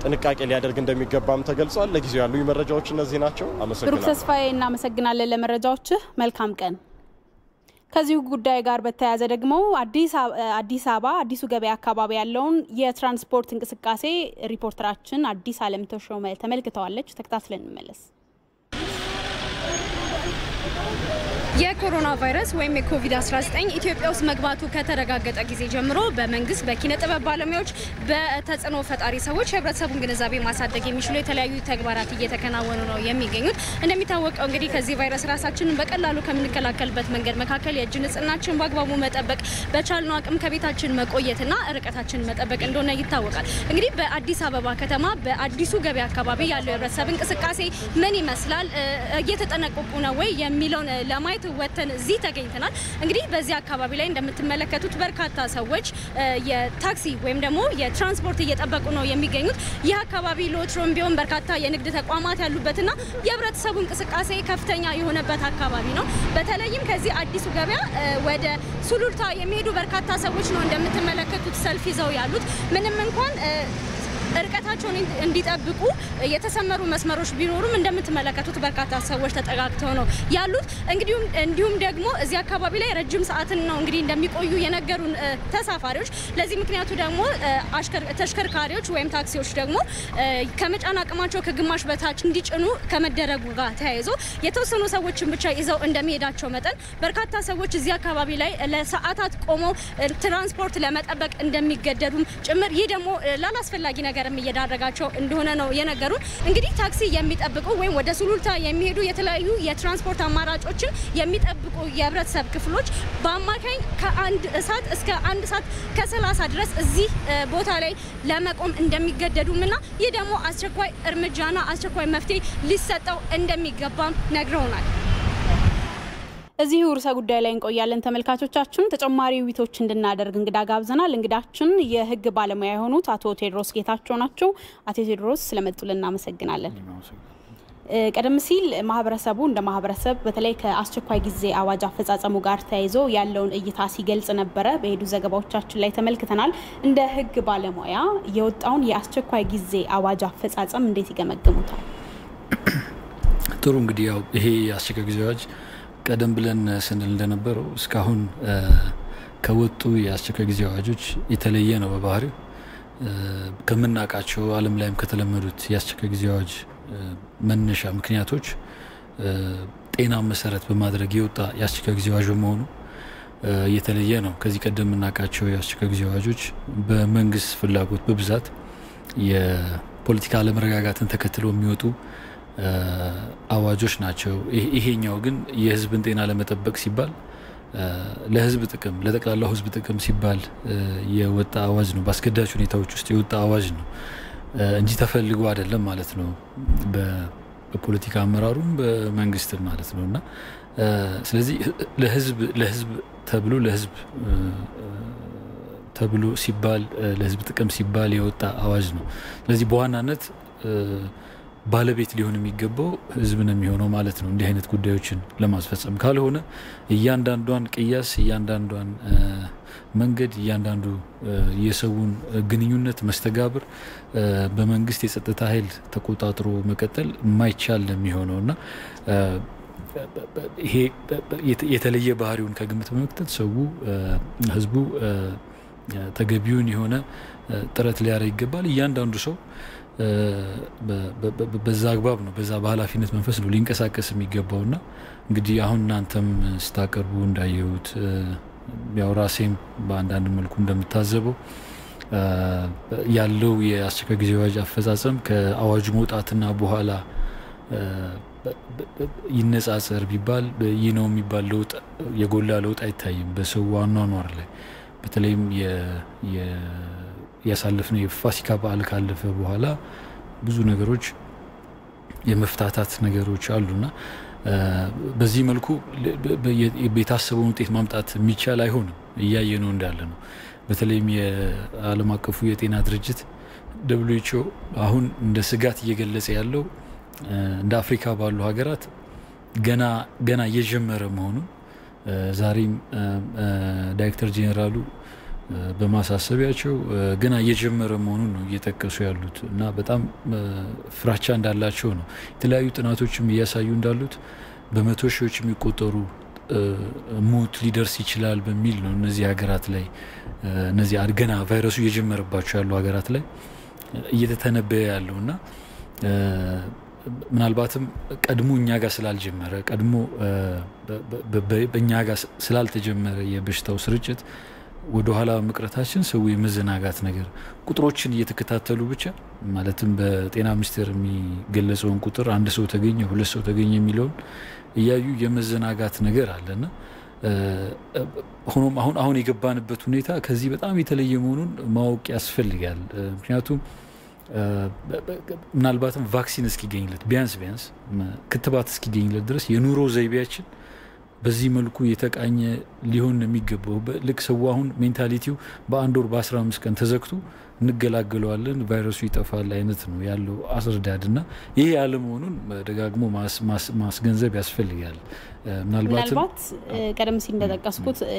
S10: ጥንቃቄ ሊያደርግ እንደሚገባም ተገልጿል። ለጊዜው ያሉ መረጃዎች እነዚህ ናቸው። አመሰግናለሁ። ብሩክ
S1: ተስፋዬ እናመሰግናለን ለመረጃዎችህ። መልካም ቀን። ከዚሁ ጉዳይ ጋር በተያያዘ ደግሞ አዲስ አበባ አዲሱ ገበያ አካባቢ ያለውን የትራንስፖርት እንቅስቃሴ ሪፖርተራችን አዲስ ዓለም ተሾመ ተመልክተዋለች። ተከታትለን እንመለስ።
S11: የኮሮና ቫይረስ ወይም የኮቪድ-19 ኢትዮጵያ ውስጥ መግባቱ ከተረጋገጠ ጊዜ ጀምሮ በመንግስት በኪነ ጥበብ ባለሙያዎች በተጽዕኖ ፈጣሪ ሰዎች ህብረተሰቡን ግንዛቤ ማሳደግ የሚችሉ የተለያዩ ተግባራት እየተከናወኑ ነው የሚገኙት። እንደሚታወቀው እንግዲህ ከዚህ ቫይረስ ራሳችንን በቀላሉ ከምንከላከልበት መንገድ መካከል የእጅ ንጽህናችንን በአግባቡ መጠበቅ፣ በቻልነው አቅም ከቤታችን መቆየትና ርቀታችንን መጠበቅ እንደሆነ ይታወቃል። እንግዲህ በአዲስ አበባ ከተማ በአዲሱ ገበያ አካባቢ ያለው የህብረተሰብ እንቅስቃሴ ምን ይመስላል፣ እየተጠነቀቁ ነው ወይ የሚለውን ለማየት ወተን እዚህ ተገኝተናል። እንግዲህ በዚህ አካባቢ ላይ እንደምትመለከቱት በርካታ ሰዎች የታክሲ ወይም ደግሞ የትራንስፖርት እየጠበቁ ነው የሚገኙት። ይህ አካባቢ ለወትሮም ቢሆን በርካታ የንግድ ተቋማት ያሉበትና የህብረተሰቡ እንቅስቃሴ ከፍተኛ የሆነበት አካባቢ ነው። በተለይም ከዚህ አዲሱ ገበያ ወደ ሱሉልታ የሚሄዱ በርካታ ሰዎች ነው እንደምትመለከቱት ሰልፍ ይዘው ያሉት። ምንም እንኳን ርቀታቸውን እንዲጠብቁ የተሰመሩ መስመሮች ቢኖሩም እንደምትመለከቱት በርካታ ሰዎች ተጠጋግተው ነው ያሉት። እንዲሁም ደግሞ እዚህ አካባቢ ላይ ረጅም ሰዓትን ነው እንግዲህ እንደሚቆዩ የነገሩን ተሳፋሪዎች። ለዚህ ምክንያቱ ደግሞ ተሽከርካሪዎች ወይም ታክሲዎች ደግሞ ከመጫን አቅማቸው ከግማሽ በታች እንዲጭኑ ከመደረጉ ጋር ተያይዞ የተወሰኑ ሰዎችን ብቻ ይዘው እንደሚሄዳቸው መጠን በርካታ ሰዎች እዚህ አካባቢ ላይ ለሰዓታት ቆመው ትራንስፖርት ለመጠበቅ እንደሚገደዱም ጭምር ይህ ደግሞ ላላስፈላጊ ነገር እየዳረጋቸው እንደሆነ ነው የነገሩን። እንግዲህ ታክሲ የሚጠብቁ ወይም ወደ ሱሉልታ የሚሄዱ የተለያዩ የትራንስፖርት አማራጮችን የሚጠብቁ የህብረተሰብ ክፍሎች በአማካኝ ከአንድ ሰዓት እስከ 1 ሰዓት ከ30 ድረስ እዚህ ቦታ ላይ ለመቆም እንደሚገደዱምና ይህ ደግሞ አስቸኳይ እርምጃና አስቸኳይ መፍትሄ ሊሰጠው እንደሚገባም ነግረውናል።
S1: እዚህ ርዕሰ ጉዳይ ላይ እንቆያለን ተመልካቾቻችን። ተጨማሪ ውይይቶች እንድናደርግ እንግዳ ጋብዘናል። እንግዳችን የህግ ባለሙያ የሆኑት አቶ ቴዎድሮስ ጌታቸው ናቸው። አቶ ቴዎድሮስ ስለመጡልን እናመሰግናለን። ቀደም ሲል ማህበረሰቡ እንደ ማህበረሰብ በተለይ ከአስቸኳይ ጊዜ አዋጅ አፈጻጸሙ ጋር ተያይዞ ያለውን እይታ ሲገልጽ ነበረ። በሄዱ ዘገባዎቻችን ላይ ተመልክተናል። እንደ ህግ ባለሙያ የወጣውን የአስቸኳይ ጊዜ አዋጅ አፈጻጸም እንዴት ይገመግሙታል?
S12: ጥሩ እንግዲህ ያው ይሄ የአስቸኳይ ጊዜ አዋጅ ቀደም ብለን ስንል እንደነበረው እስካሁን ከወጡ የአስቸኳይ ጊዜ አዋጆች የተለየ ነው በባህሪው። ከምናውቃቸው ዓለም ላይም ከተለመዱት የአስቸኳይ ጊዜ አዋጅ መነሻ ምክንያቶች ጤና መሰረት በማድረግ የወጣ የአስቸኳይ ጊዜ አዋጅ በመሆኑ የተለየ ነው። ከዚህ ቀደም እናቃቸው የአስቸኳይ ጊዜ አዋጆች በመንግስት ፍላጎት በብዛት የፖለቲካ አለመረጋጋትን ተከትለው የሚወጡ አዋጆች ናቸው። ይሄኛው ግን የህዝብን ጤና ለመጠበቅ ሲባል ለህዝብ ጥቅም ለጠቅላላው ህዝብ ጥቅም ሲባል የወጣ አዋጅ ነው። በአስገዳጅ ሁኔታዎች ውስጥ የወጣ አዋጅ ነው እንጂ ተፈልጎ አይደለም ማለት ነው። በፖለቲካ አመራሩም በመንግስትም ማለት ነውና ስለዚህ ለህዝብ ተብሎ ሲባል ለህዝብ ጥቅም ሲባል የወጣ አዋጅ ነው። ስለዚህ በዋናነት ባለቤት ሊሆን የሚገባው ህዝብ ነው የሚሆነው ማለት ነው እንዲህ አይነት ጉዳዮችን ለማስፈጸም። ካልሆነ እያንዳንዷን ቅያስ እያንዳንዷን መንገድ እያንዳንዱ የሰውን ግንኙነት መስተጋብር በመንግስት የጸጥታ ኃይል ተቆጣጥሮ መቀጠል የማይቻል የሚሆነውና ይሄ የተለየ ባህሪውን ከግምት በመክተት ህዝቡ ተገቢውን የሆነ ጥረት ሊያደርግ ይገባል። እያንዳንዱ ሰው በዛ አግባብ ነው በዛ በኃላፊነት መንፈስ ነው ሊንቀሳቀስ የሚገባውና እንግዲህ አሁን እናንተም ስታቀርቡ እንዳየሁት ያው ራሴም በአንዳንድ መልኩ እንደምታዘበው ያለው የአስቸኳይ ጊዜ አዋጅ አፈጻጸም ከአዋጁ መውጣትና በኋላ ይነጻጸር ቢባል ይህ ነው የሚባል ለውጥ የጎላ ለውጥ አይታይም በሰው አኗኗር ላይ። በተለይም ያሳለፍነው የፋሲካ በዓል ካለፈ በኋላ ብዙ ነገሮች የመፍታታት ነገሮች አሉና በዚህ መልኩ የታሰበውን ውጤት ማምጣት የሚቻል አይሆንም እያየነው እንዳለ ነው። በተለይም የዓለም አቀፉ የጤና ድርጅት WHO አሁን እንደ ስጋት እየገለጸ ያለው እንደ አፍሪካ ባሉ ሀገራት ገና እየጀመረ መሆኑን ዛሬም ዳይሬክተር ጄኔራሉ በማሳሰቢያቸው ገና እየጀመረ መሆኑን ነው እየጠቀሱ ያሉት እና በጣም ፍራቻ እንዳላቸው ነው። የተለያዩ ጥናቶችም እያሳዩ እንዳሉት በመቶ ሺዎች የሚቆጠሩ ሞት ሊደርስ ይችላል በሚል ነው እነዚህ ሀገራት ላይ እነዚህ ገና ቫይረሱ እየጀመረባቸው ያሉ ሀገራት ላይ እየተተነበየ ያለውና ምናልባትም ቀድሞ እኛ ጋር ስላልጀመረ ቀድሞ በእኛ ጋር ስላልተጀመረ የበሽታው ስርጭት ወደ ኋላ መቅረታችን ሰው የመዘናጋት ነገር ቁጥሮችን እየተከታተሉ ብቻ ማለትም በጤና ሚኒስቴር የሚገለጸውን ቁጥር አንድ ሰው ተገኘ ሁለት ሰው ተገኘ የሚለውን እያዩ የመዘናጋት ነገር አለና ሆኖም አሁን የገባንበት ሁኔታ ከዚህ በጣም የተለየ መሆኑን ማወቅ ያስፈልጋል። ምክንያቱም ምናልባትም ቫክሲን እስኪገኝለት ቢያንስ ክትባት እስኪገኝለት ድረስ የኑሮ ዘይቤያችን በዚህ መልኩ የተቃኘ ሊሆን የሚገባው ልክ ሰው አሁን ሜንታሊቲው በአንድ ወር በ15 ቀን ተዘግቶ እንገላገለዋለን ቫይረሱ ይጠፋል አይነት ነው ያለው አስረዳድና ይሄ ያለ መሆኑን ደጋግሞ ማስገንዘብ ያስፈልጋል።
S1: ምናልባት ቀደም ሲል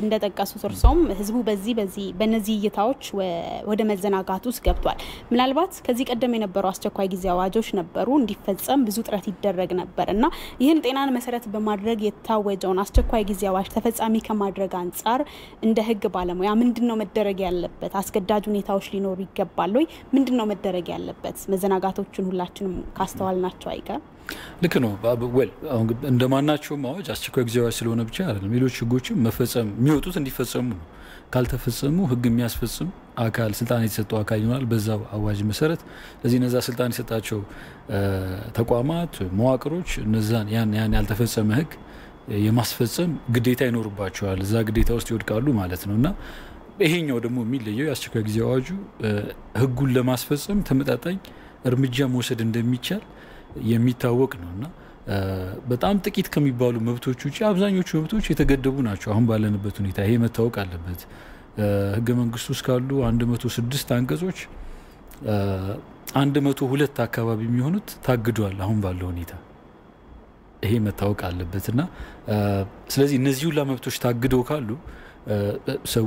S1: እንደጠቀሱት እርሶም ህዝቡ በነዚህ እይታዎች ወደ መዘናጋት ውስጥ ገብቷል። ምናልባት ከዚህ ቀደም የነበሩ አስቸኳይ ጊዜ አዋጆች ነበሩ እንዲፈጸም ብዙ ጥረት ይደረግ ነበርና ይህን ጤናን መሰረት በማድረግ የታወጀውን አስቸኳይ ጊዜ አዋጅ ተፈጻሚ ከማድረግ አንጻር እንደ ህግ ባለሙያ ምንድነው መደረግ ያለበት? አስገዳጅ ሁኔታዎች ሊኖሩ ይገባል ወይ? ምንድነው መደረግ ያለበት? መዘናጋቶችን ሁላችንም ካስተዋልናቸው አይቀር
S12: ልክ ነው። አሁን እንደማናቸውም አዋጅ አስቸኳይ ጊዜ አዋጅ ስለሆነ ብቻ አይደለም ሌሎች ህጎችም መፈጸም የሚወጡት እንዲፈጸሙ ነው። ካልተፈጸሙ ህግ የሚያስፈጽም አካል ስልጣን የተሰጠው አካል ይሆናል በዛ አዋጅ መሰረት። ለዚህ ነዛ ስልጣን የሰጣቸው ተቋማት መዋቅሮች እነዛን ያን ያልተፈጸመ ህግ የማስፈጸም ግዴታ ይኖርባቸዋል። እዛ ግዴታ ውስጥ ይወድቃሉ ማለት ነውና ይሄኛው ደግሞ የሚለየው የአስቸኳይ ጊዜ አዋጁ ህጉን ለማስፈጸም ተመጣጣኝ እርምጃ መውሰድ እንደሚቻል የሚታወቅ ነውና በጣም ጥቂት ከሚባሉ መብቶች ውጪ አብዛኞቹ መብቶች የተገደቡ ናቸው። አሁን ባለንበት ሁኔታ ይሄ መታወቅ አለበት። ህገ መንግስቱ ውስጥ ካሉ 106 አንቀጾች 102 አካባቢ የሚሆኑት ታግደዋል አሁን ባለው ሁኔታ። ይሄ መታወቅ አለበትና ስለዚህ እነዚህ ሁሉ መብቶች ታግደው ካሉ ሰው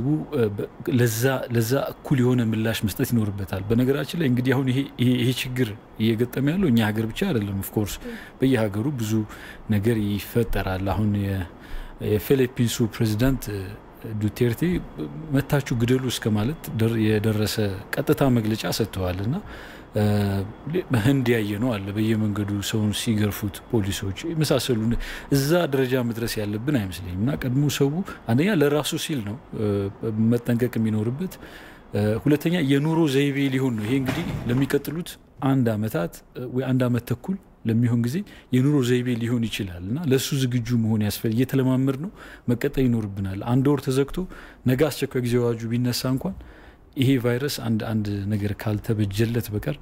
S12: ለዛ እኩል የሆነ ምላሽ መስጠት ይኖርበታል። በነገራችን ላይ እንግዲህ አሁን ይሄ ችግር እየገጠመ ያለው እኛ ሀገር ብቻ አይደለም። ኦፍ ኮርስ በየሀገሩ ብዙ ነገር ይፈጠራል። አሁን የፊሊፒንሱ ፕሬዚዳንት ዱቴርቴ መታችሁ ግደሉ እስከ ማለት የደረሰ ቀጥታ መግለጫ ሰጥተዋልና ህንድ ያየነው አለ በየመንገዱ ሰውን ሲገርፉት ፖሊሶች መሳሰሉ እዛ ደረጃ መድረስ ያለብን አይመስለኝም እና ቀድሞ ሰው አንደኛ ለራሱ ሲል ነው መጠንቀቅ የሚኖርበት ሁለተኛ የኑሮ ዘይቤ ሊሆን ነው ይሄ እንግዲህ ለሚቀጥሉት አንድ አመታት ወይ አንድ አመት ተኩል ለሚሆን ጊዜ የኑሮ ዘይቤ ሊሆን ይችላልና ለሱ ዝግጁ መሆን ያስፈልግ እየተለማመድ ነው መቀጠል ይኖርብናል አንድ ወር ተዘግቶ ነገ አስቸኳይ ጊዜ አዋጁ ቢነሳ እንኳን ይሄ ቫይረስ አንድ ነገር ካልተበጀለት በቀር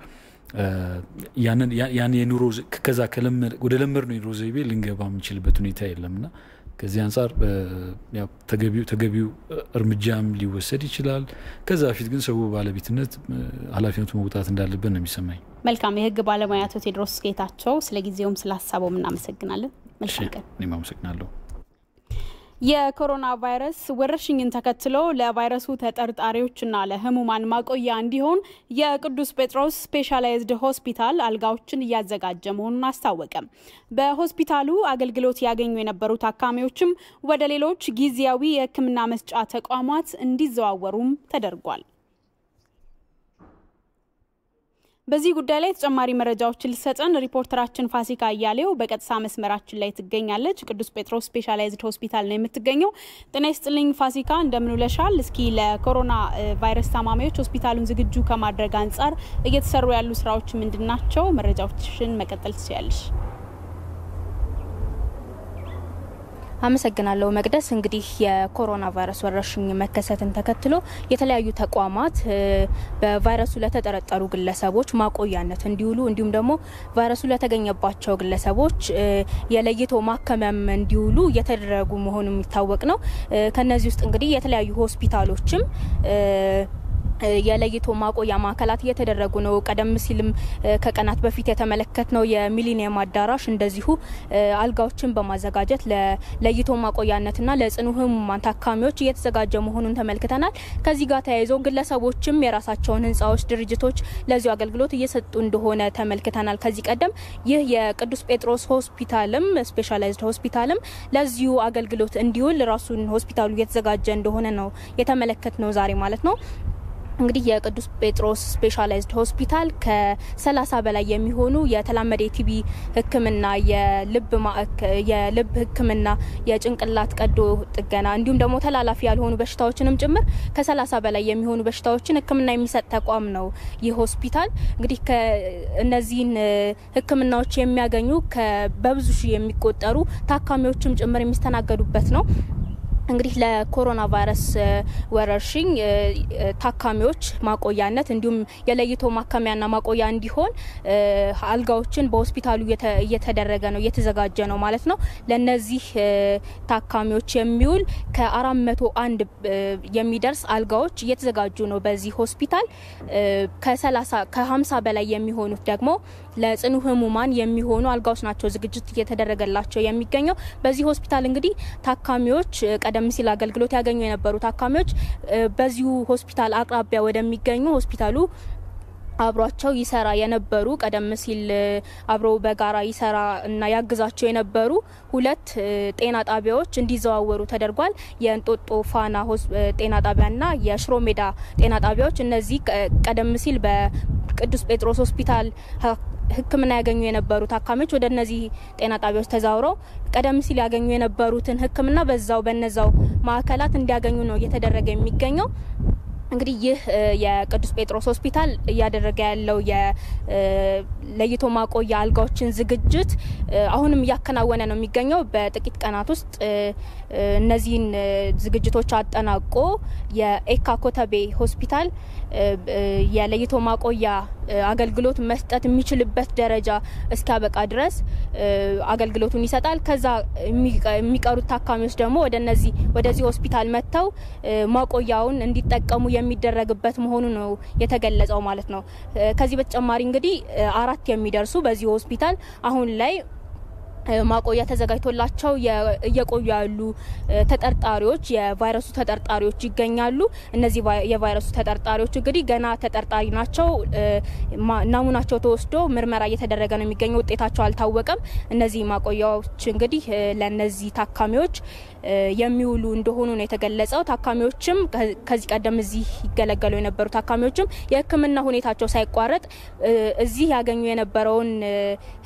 S12: ያን የኑሮ ከዛ ወደ ለመድነው የኑሮ ዘይቤ ልንገባ የምንችልበት ሁኔታ የለምና ከዚህ አንፃር ያው ተገቢው እርምጃም ሊወሰድ ይችላል ከዛ ፊት ግን ሰው ባለቤትነት ኃላፊነቱ መውጣት እንዳለበት ነው የሚሰማኝ
S1: መልካም የህግ ባለሙያ አቶ ቴድሮስ ጌታቸው ስለ ጊዜውም ስላሳበው እናመሰግናለን መልካም ቀን
S12: እኔም አመሰግናለሁ
S1: የኮሮና ቫይረስ ወረርሽኝን ተከትሎ ለቫይረሱ ተጠርጣሪዎችና ለህሙማን ማቆያ እንዲሆን የቅዱስ ጴጥሮስ ስፔሻላይዝድ ሆስፒታል አልጋዎችን እያዘጋጀ መሆኑን አስታወቀ። በሆስፒታሉ አገልግሎት ያገኙ የነበሩ ታካሚዎችም ወደ ሌሎች ጊዜያዊ የህክምና መስጫ ተቋማት እንዲዘዋወሩም ተደርጓል። በዚህ ጉዳይ ላይ ተጨማሪ መረጃዎችን ሊሰጠን ሪፖርተራችን ፋሲካ አያሌው በቀጥታ መስመራችን ላይ ትገኛለች። ቅዱስ ጴጥሮስ ስፔሻላይዝድ ሆስፒታል ነው የምትገኘው። ጤና ይስጥልኝ ፋሲካ እንደምን ውለሻል? እስኪ ለኮሮና ቫይረስ ታማሚዎች ሆስፒታሉን ዝግጁ ከማድረግ አንጻር እየተሰሩ ያሉ ስራዎች ምንድናቸው? መረጃዎችን መቀጠል ትችያለሽ።
S13: አመሰግናለሁ መቅደስ እንግዲህ የኮሮና ቫይረስ ወረርሽኝ መከሰትን ተከትሎ የተለያዩ ተቋማት በቫይረሱ ለተጠረጠሩ ግለሰቦች ማቆያነት እንዲውሉ እንዲሁም ደግሞ ቫይረሱ ለተገኘባቸው ግለሰቦች የለይቶ ማከሚያም እንዲውሉ እየተደረጉ መሆኑ የሚታወቅ ነው። ከነዚህ ውስጥ እንግዲህ የተለያዩ ሆስፒታሎችም የለይቶ ማቆያ ማዕከላት እየተደረጉ ነው። ቀደም ሲልም ከቀናት በፊት የተመለከትነው የሚሊኒየም አዳራሽ እንደዚሁ አልጋዎችን በማዘጋጀት ለለይቶ ማቆያነትና ለጽኑ ህሙማን ታካሚዎች እየተዘጋጀ መሆኑን ተመልክተናል። ከዚህ ጋር ተያይዞ ግለሰቦችም የራሳቸውን ህንጻዎች ድርጅቶች ለዚሁ አገልግሎት እየሰጡ እንደሆነ ተመልክተናል። ከዚህ ቀደም ይህ የቅዱስ ጴጥሮስ ሆስፒታልም ስፔሻላይዝድ ሆስፒታልም ለዚሁ አገልግሎት እንዲውል ራሱን ሆስፒታሉ እየተዘጋጀ እንደሆነ ነው የተመለከትነው ዛሬ ማለት ነው። እንግዲህ የቅዱስ ጴጥሮስ ስፔሻላይዝድ ሆስፒታል ከ30 በላይ የሚሆኑ የተላመደ ቲቢ ህክምና የልብ ህክምና የጭንቅላት ቀዶ ጥገና እንዲሁም ደግሞ ተላላፊ ያልሆኑ በሽታዎችንም ጭምር ከ30 በላይ የሚሆኑ በሽታዎችን ህክምና የሚሰጥ ተቋም ነው። ይህ ሆስፒታል እንግዲህ ከእነዚህን ህክምናዎች የሚያገኙ በብዙ ሺህ የሚቆጠሩ ታካሚዎችም ጭምር የሚስተናገዱበት ነው። እንግዲህ ለኮሮና ቫይረስ ወረርሽኝ ታካሚዎች ማቆያነት እንዲሁም የለይቶ ማከሚያና ማቆያ እንዲሆን አልጋዎችን በሆስፒታሉ እየተደረገ ነው እየተዘጋጀ ነው ማለት ነው። ለነዚህ ታካሚዎች የሚውል ከ401 የሚደርስ አልጋዎች እየተዘጋጁ ነው በዚህ ሆስፒታል። ከ50 በላይ የሚሆኑት ደግሞ ለጽኑ ህሙማን የሚሆኑ አልጋዎች ናቸው ዝግጅት እየተደረገላቸው የሚገኘው። በዚህ ሆስፒታል እንግዲህ ታካሚዎች ቀደም ሲል አገልግሎት ያገኙ የነበሩ ታካሚዎች በዚሁ ሆስፒታል አቅራቢያ ወደሚገኙ ሆስፒታሉ አብሯቸው ይሰራ የነበሩ ቀደም ሲል አብረው በጋራ ይሰራ እና ያግዛቸው የነበሩ ሁለት ጤና ጣቢያዎች እንዲዘዋወሩ ተደርጓል። የእንጦጦ ፋና ጤና ጣቢያና የሽሮ ሜዳ ጤና ጣቢያዎች እነዚህ ቀደም ሲል በቅዱስ ጴጥሮስ ሆስፒታል ህክምና ያገኙ የነበሩ ታካሚዎች ወደ እነዚህ ጤና ጣቢያዎች ተዛውረው ቀደም ሲል ያገኙ የነበሩትን ህክምና በነዛው ማዕከላት እንዲያገኙ ነው እየተደረገ የሚገኘው። እንግዲህ ይህ የቅዱስ ጴጥሮስ ሆስፒታል እያደረገ ያለው የለይቶ ማቆያ አልጋዎችን ዝግጅት አሁንም እያከናወነ ነው የሚገኘው። በጥቂት ቀናት ውስጥ እነዚህን ዝግጅቶች አጠናቆ የኤካ ኮተቤ ሆስፒታል የለይቶ ማቆያ አገልግሎት መስጠት የሚችልበት ደረጃ እስኪያበቃ ድረስ አገልግሎቱን ይሰጣል። ከዛ የሚቀሩት ታካሚዎች ደግሞ ወደዚህ ሆስፒታል መጥተው ማቆያውን እንዲጠቀሙ የሚደረግበት መሆኑ ነው የተገለጸው ማለት ነው። ከዚህ በተጨማሪ እንግዲህ 4 የሚደርሱ በዚህ ሆስፒታል አሁን ላይ ማቆያ ተዘጋጅቶላቸው እየቆዩ ያሉ ተጠርጣሪዎች የቫይረሱ ተጠርጣሪዎች ይገኛሉ። እነዚህ የቫይረሱ ተጠርጣሪዎች እንግዲህ ገና ተጠርጣሪ ናቸው። ናሙናቸው ተወስዶ ምርመራ እየተደረገ ነው የሚገኘው። ውጤታቸው አልታወቀም። እነዚህ ማቆያዎች እንግዲህ ለነዚህ ታካሚዎች የሚውሉ እንደሆኑ ነው የተገለጸው። ታካሚዎችም ከዚህ ቀደም እዚህ ይገለገሉ የነበሩ ታካሚዎችም የሕክምና ሁኔታቸው ሳይቋረጥ እዚህ ያገኙ የነበረውን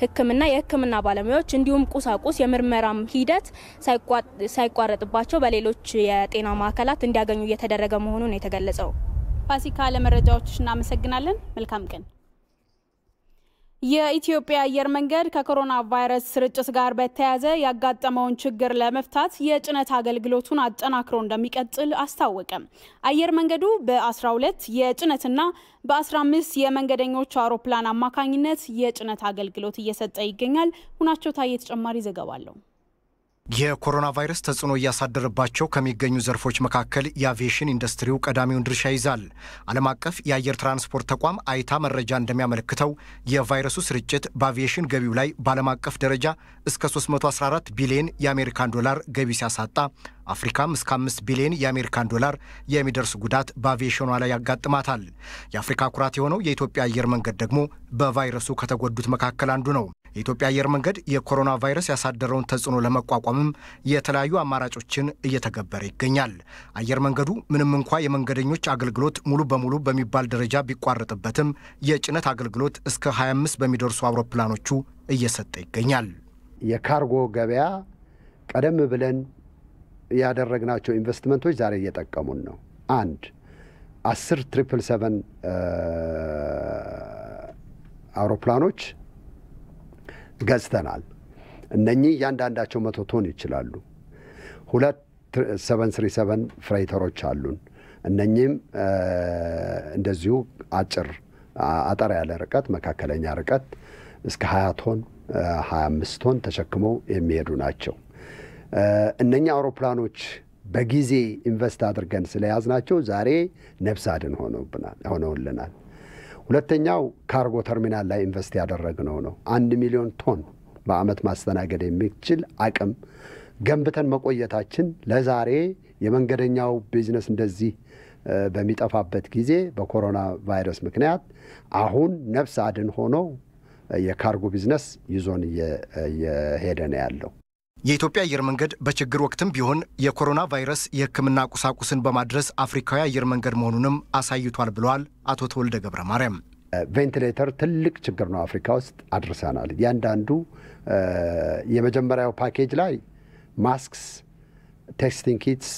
S13: ሕክምና የሕክምና ባለሙያዎች እንዲሁም ቁሳቁስ የምርመራም ሂደት ሳይቋረጥባቸው በሌሎች የጤና ማዕከላት እንዲያገኙ እየተደረገ መሆኑ ነው የተገለጸው።
S1: ፋሲካ ለመረጃዎች እናመሰግናለን። መልካም ቀን። የኢትዮጵያ አየር መንገድ ከኮሮና ቫይረስ ስርጭት ጋር በተያያዘ ያጋጠመውን ችግር ለመፍታት የጭነት አገልግሎቱን አጠናክሮ እንደሚቀጥል አስታወቀ። አየር መንገዱ በ12 የጭነትና በ15 የመንገደኞች አውሮፕላን አማካኝነት የጭነት አገልግሎት እየሰጠ ይገኛል። ሁናቸው ታየ ተጨማሪ ዘገባ አለው።
S14: የኮሮና ቫይረስ ተጽዕኖ እያሳደረባቸው ከሚገኙ ዘርፎች መካከል የአቪዬሽን ኢንዱስትሪው ቀዳሚውን ድርሻ ይዛል። ዓለም አቀፍ የአየር ትራንስፖርት ተቋም አይታ መረጃ እንደሚያመለክተው የቫይረሱ ስርጭት በአቪዬሽን ገቢው ላይ በዓለም አቀፍ ደረጃ እስከ 314 ቢሊዮን የአሜሪካን ዶላር ገቢ ሲያሳጣ አፍሪካም እስከ 5 ቢሊዮን የአሜሪካን ዶላር የሚደርስ ጉዳት በአቪዬሽኗ ላይ ያጋጥማታል። የአፍሪካ ኩራት የሆነው የኢትዮጵያ አየር መንገድ ደግሞ በቫይረሱ ከተጎዱት መካከል አንዱ ነው። የኢትዮጵያ አየር መንገድ የኮሮና ቫይረስ ያሳደረውን ተጽዕኖ ለመቋቋምም የተለያዩ አማራጮችን እየተገበረ ይገኛል። አየር መንገዱ ምንም እንኳ የመንገደኞች አገልግሎት ሙሉ በሙሉ በሚባል ደረጃ ቢቋረጥበትም የጭነት አገልግሎት እስከ 25 በሚደርሱ አውሮፕላኖቹ እየሰጠ ይገኛል።
S15: የካርጎ ገበያ ቀደም ብለን ያደረግናቸው ኢንቨስትመንቶች ዛሬ እየጠቀሙን ነው። 10 777 አውሮፕላኖች ገዝተናል። እነኚህ እያንዳንዳቸው 100 ቶን ይችላሉ። 2 737 ፍሬተሮች አሉን። እነኚህም እንደዚሁ አጠር ያለ ርቀት፣ መካከለኛ ርቀት እስከ 20 ቶን 25 ቶን ተሸክመው የሚሄዱ ናቸው። እነኚህ አውሮፕላኖች በጊዜ ኢንቨስት አድርገን ስለያዝናቸው ዛሬ ነፍስ አድን ሆነውልናል። ሁለተኛው ካርጎ ተርሚናል ላይ ኢንቨስት ያደረግነው ነው። 1 ሚሊዮን ቶን በአመት ማስተናገድ የሚችል አቅም ገንብተን መቆየታችን ለዛሬ የመንገደኛው ቢዝነስ እንደዚህ በሚጠፋበት ጊዜ በኮሮና ቫይረስ ምክንያት አሁን ነፍስ አድን ሆኖ የካርጎ ቢዝነስ ይዞን እየሄደ ነው ያለው።
S14: የኢትዮጵያ አየር መንገድ በችግር ወቅትም ቢሆን የኮሮና ቫይረስ የሕክምና ቁሳቁስን በማድረስ አፍሪካዊ አየር መንገድ መሆኑንም አሳይቷል ብለዋል አቶ ተወልደ ገብረ ማርያም።
S15: ቬንቲሌተር ትልቅ ችግር ነው አፍሪካ ውስጥ አድርሰናል። ያንዳንዱ የመጀመሪያው ፓኬጅ ላይ ማስክስ፣ ቴስቲንግ ኪትስ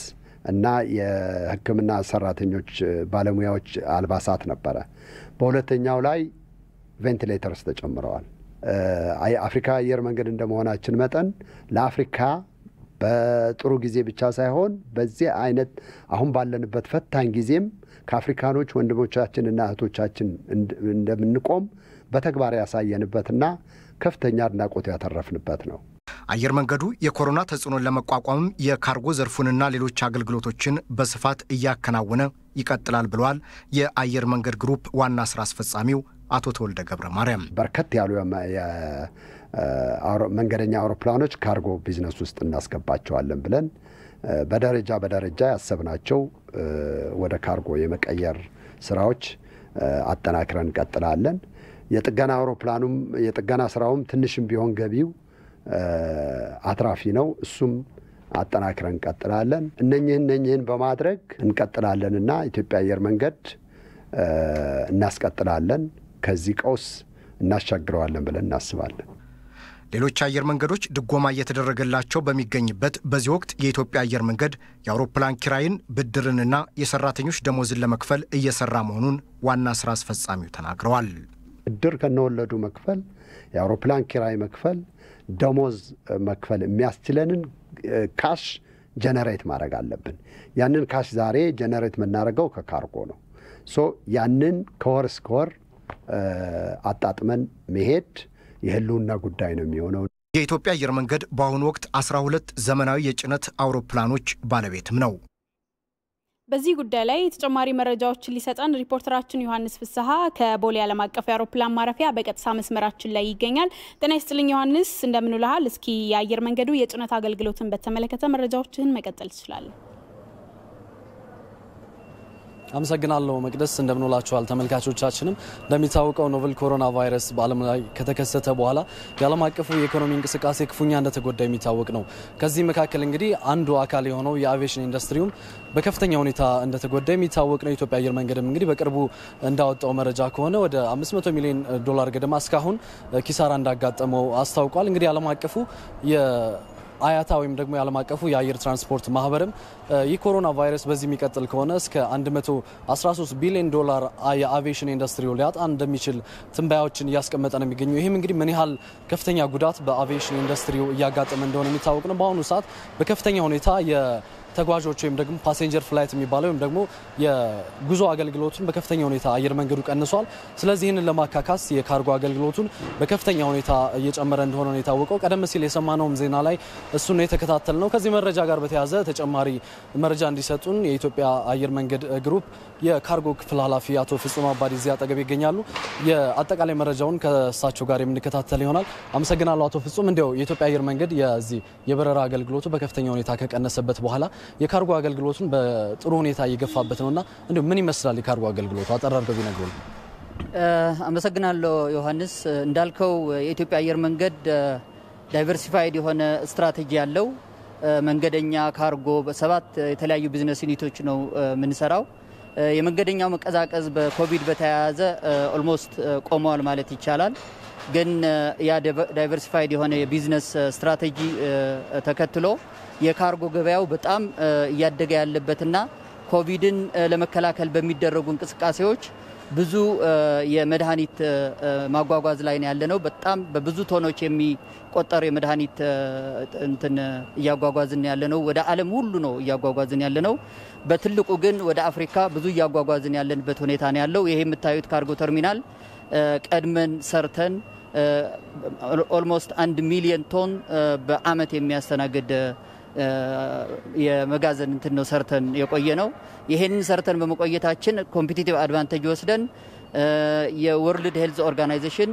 S15: እና የሕክምና ሰራተኞች ባለሙያዎች አልባሳት ነበረ። በሁለተኛው ላይ ቬንቲሌተርስ ተጨምረዋል። አፍሪካ አየር መንገድ እንደመሆናችን መጠን ለአፍሪካ በጥሩ ጊዜ ብቻ ሳይሆን በዚህ አይነት አሁን ባለንበት ፈታኝ ጊዜም ከአፍሪካኖች ወንድሞቻችንና እህቶቻችን እንደምንቆም በተግባር ያሳየንበትና ከፍተኛ አድናቆት ያተረፍንበት ነው።
S14: አየር መንገዱ የኮሮና ተጽዕኖን ለመቋቋምም የካርጎ ዘርፉንና ሌሎች አገልግሎቶችን በስፋት እያከናወነ ይቀጥላል ብለዋል የአየር መንገድ ግሩፕ ዋና ስራ አስፈጻሚው አቶ ተወልደ ገብረ ማርያም።
S15: በርከት ያሉ መንገደኛ አውሮፕላኖች ካርጎ ቢዝነስ ውስጥ እናስገባቸዋለን ብለን በደረጃ ያሰብናቸው ወደ ካርጎ የመቀየር ስራዎች አጠናክረን እንቀጥላለን። የጥገና ስራውም ትንሽም ቢሆን ገቢው አትራፊ ነው። እሱም አጠናክረን እንቀጥላለን። እነኚህን በማድረግ እንቀጥላለንና ኢትዮጵያ አየር መንገድ እናስቀጥላለን። ከዚህ ቀውስ እናሻግረዋለን ብለን እናስባለን።
S14: ሌሎች አየር መንገዶች ድጎማ እየተደረገላቸው በሚገኝበት በዚህ ወቅት የኢትዮጵያ አየር መንገድ የአውሮፕላን ኪራይን፣ ብድርንና የሰራተኞች ደሞዝን ለመክፈል እየሰራ መሆኑን ዋና ስራ አስፈጻሚው ተናግረዋል።
S15: ብድር ከነወለዱ መክፈል፣ የአውሮፕላን ኪራይ መክፈል፣ ደሞዝ መክፈል የሚያስችለንን ካሽ ጀነሬት ማድረግ አለብን። ያንን ካሽ ዛሬ ጀነሬት የምናደርገው ከካርጎ ነው። ያንን ከወር እስከ ወር አጣጥመን መሄድ የህልውና ጉዳይ ነው የሚሆነው።
S14: የኢትዮጵያ አየር መንገድ በአሁኑ ወቅት 12 ዘመናዊ የጭነት አውሮፕላኖች ባለቤትም ነው።
S1: በዚህ ጉዳይ ላይ ተጨማሪ መረጃዎችን ሊሰጠን ሪፖርተራችን ዮሐንስ ፍስሐ ከቦሌ ዓለም አቀፍ አውሮፕላን ማረፊያ በቀጥታ መስመራችን ላይ ይገኛል። ጤና ይስጥልኝ ዮሐንስ፣ እንደምን ውለሃል? እስኪ የአየር መንገዱ የጭነት አገልግሎትን በተመለከተ መረጃዎችን መቀጠል ትችላለህ?
S3: አመሰግናለሁ መቅደስ። እንደምንውላችኋል ተመልካቾቻችንም። እንደሚታወቀው ኖቨል ኮሮና ቫይረስ በዓለም ላይ ከተከሰተ በኋላ የዓለም አቀፉ የኢኮኖሚ እንቅስቃሴ ክፉኛ እንደተጎዳ የሚታወቅ ነው። ከዚህ መካከል እንግዲህ አንዱ አካል የሆነው የአቪዬሽን ኢንዱስትሪውም በከፍተኛ ሁኔታ እንደተጎዳ የሚታወቅ ነው። የኢትዮጵያ አየር መንገድም እንግዲህ በቅርቡ እንዳወጣው መረጃ ከሆነ ወደ $500 ሚሊዮን ገደማ እስካሁን ኪሳራ እንዳጋጠመው አስታውቋል። እንግዲህ ዓለም አቀፉ አያታ ወይም ደግሞ የዓለም አቀፉ የአየር ትራንስፖርት ማህበርም ይህ ኮሮና ቫይረስ በዚህ የሚቀጥል ከሆነ እስከ $113 ቢሊዮን የአቪዬሽን ኢንዱስትሪው ሊያጣ እንደሚችል ትንበያዎችን እያስቀመጠ ነው የሚገኘው። ይህም እንግዲህ ምን ያህል ከፍተኛ ጉዳት በአቪዬሽን ኢንዱስትሪው እያጋጠመ እንደሆነ የሚታወቅ ነው። በአሁኑ ሰዓት በከፍተኛ ሁኔታ ተጓዦች ወይም ደግሞ ፓሴንጀር ፍላይት የሚባለው ወይም ደግሞ የጉዞ አገልግሎቱን በከፍተኛ ሁኔታ አየር መንገዱ ቀንሷል። ስለዚህ ይህንን ለማካካስ የካርጎ አገልግሎቱን በከፍተኛ ሁኔታ እየጨመረ እንደሆነ ነው የታወቀው። ቀደም ሲል የሰማነውም ዜና ላይ እሱን ነው የተከታተልነው። ከዚህ መረጃ ጋር በተያያዘ ተጨማሪ መረጃ እንዲሰጡን የኢትዮጵያ አየር መንገድ ግሩፕ የካርጎ ክፍል ኃላፊ አቶ ፍጹም አባዲ እዚህ አጠገብ ይገኛሉ። የአጠቃላይ መረጃውን ከእሳቸው ጋር የምንከታተል ይሆናል። አመሰግናለሁ አቶ ፍጹም። እንዲያው የኢትዮጵያ አየር መንገድ የዚህ የበረራ አገልግሎቱ በከፍተኛ ሁኔታ ከቀነሰበት በኋላ የካርጎ አገልግሎቱን በጥሩ ሁኔታ እየገፋበት ነውና እንዴ ምን ይመስላል የካርጎ አገልግሎቱ? አጠር አድርገው ቢነግሩን።
S16: አመሰግናለሁ ዮሐንስ። እንዳልከው የኢትዮጵያ አየር መንገድ ዳይቨርሲፋይድ የሆነ ስትራቴጂ ያለው መንገደኛ ካርጎ በሰባት የተለያዩ ቢዝነስ ዩኒቶች ነው የምንሰራው። የመንገደኛው መቀዛቀዝ በኮቪድ በተያያዘ ኦልሞስት ቆመዋል ማለት ይቻላል። ግን ያ ዳይቨርሲፋይድ የሆነ የቢዝነስ ስትራቴጂ ተከትሎ የካርጎ ገበያው በጣም እያደገ ያለበትና ኮቪድን ለመከላከል በሚደረጉ እንቅስቃሴዎች ብዙ የመድኃኒት ማጓጓዝ ላይ ነው ያለነው። በጣም በብዙ ቶኖች የሚቆጠሩ የመድኃኒት እያጓጓዝን ያለነው። ወደ ዓለም ሁሉ ነው እያጓጓዝን ያለነው። በትልቁ ግን ወደ አፍሪካ ብዙ እያጓጓዝን ያለንበት ሁኔታ ነው ያለው። ይሄ የምታዩት ካርጎ ተርሚናል ቀድመን ሰርተን ኦልሞስት 1 ሚሊዮን ቶን በአመት የሚያስተናግድ የመጋዘን ነው ሰርተን የቆየ ነው። ይሄንን ሰርተን በመቆየታችን ኮምፒቲቲቭ አድቫንቴጅ ወስደን የወርልድ ሄልዝ ኦርጋናይዜሽን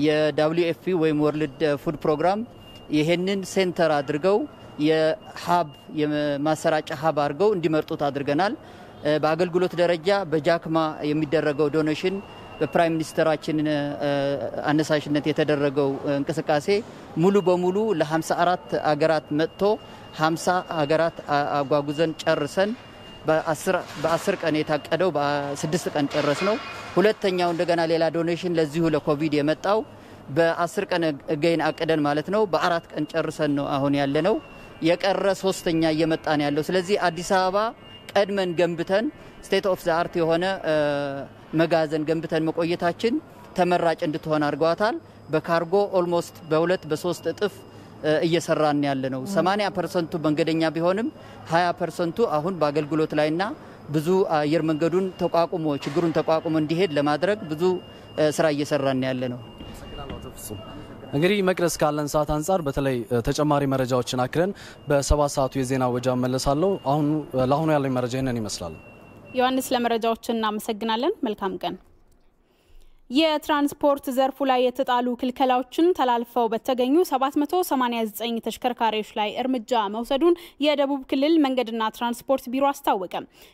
S16: የWFP ወይም ወርልድ ፉድ ፕሮግራም ይሄንን ሴንተር አድርገው የሀብ የማሰራጫ ሀብ አድርገው እንዲመርጡት አድርገናል። በአገልግሎት ደረጃ በጃክማ የሚደረገው ዶኔሽን በፕራይም ሚኒስተራችን አነሳሽነት የተደረገው እንቅስቃሴ ሙሉ በሙሉ ለ54 አገራት መጥቶ 50 አገራት አጓጉዘን ጨርሰን በ10 ቀን የታቀደው በ6 ቀን ጨረስ ነው። ሁለተኛው እንደገና ሌላ ዶኔሽን ለዚሁ ለኮቪድ የመጣው በ10 ቀን ገይን አቅደን ማለት ነው በ4 ቀን ጨርሰን ነው አሁን ያለነው። የቀረ ሶስተኛ እየመጣን ያለው። ስለዚህ አዲስ አበባ ቀድመን ገንብተን ስቴት ኦፍ ዘ አርት የሆነ መጋዘን ገንብተን መቆየታችን ተመራጭ እንድትሆን አድርጓታል። በካርጎ ኦልሞስት በ2 በ3 እጥፍ እየሰራን ያለ ነው። 80% መንገደኛ ቢሆንም 20% አሁን በአገልግሎት ላይና ብዙ አየር መንገዱን ተቋቁሞ ችግሩን ተቋቁሞ እንዲሄድ ለማድረግ ብዙ ስራ እየሰራን ያለ ነው።
S3: እንግዲህ መቅደስ ካለን ሰዓት አንጻር በተለይ ተጨማሪ መረጃዎችን አክረን በ7 ሰዓቱ የዜና ወጃ መለሳለሁ። ለአሁኑ ያለኝ መረጃ ይሄንን ይመስላል።
S1: ዮሐንስ ለመረጃዎች እናመሰግናለን። መልካም ቀን። የትራንስፖርት ዘርፉ ላይ የተጣሉ ክልከላዎችን ተላልፈው በተገኙ 789 ተሽከርካሪዎች ላይ እርምጃ መውሰዱን የደቡብ ክልል መንገድና ትራንስፖርት ቢሮ አስታወቀ።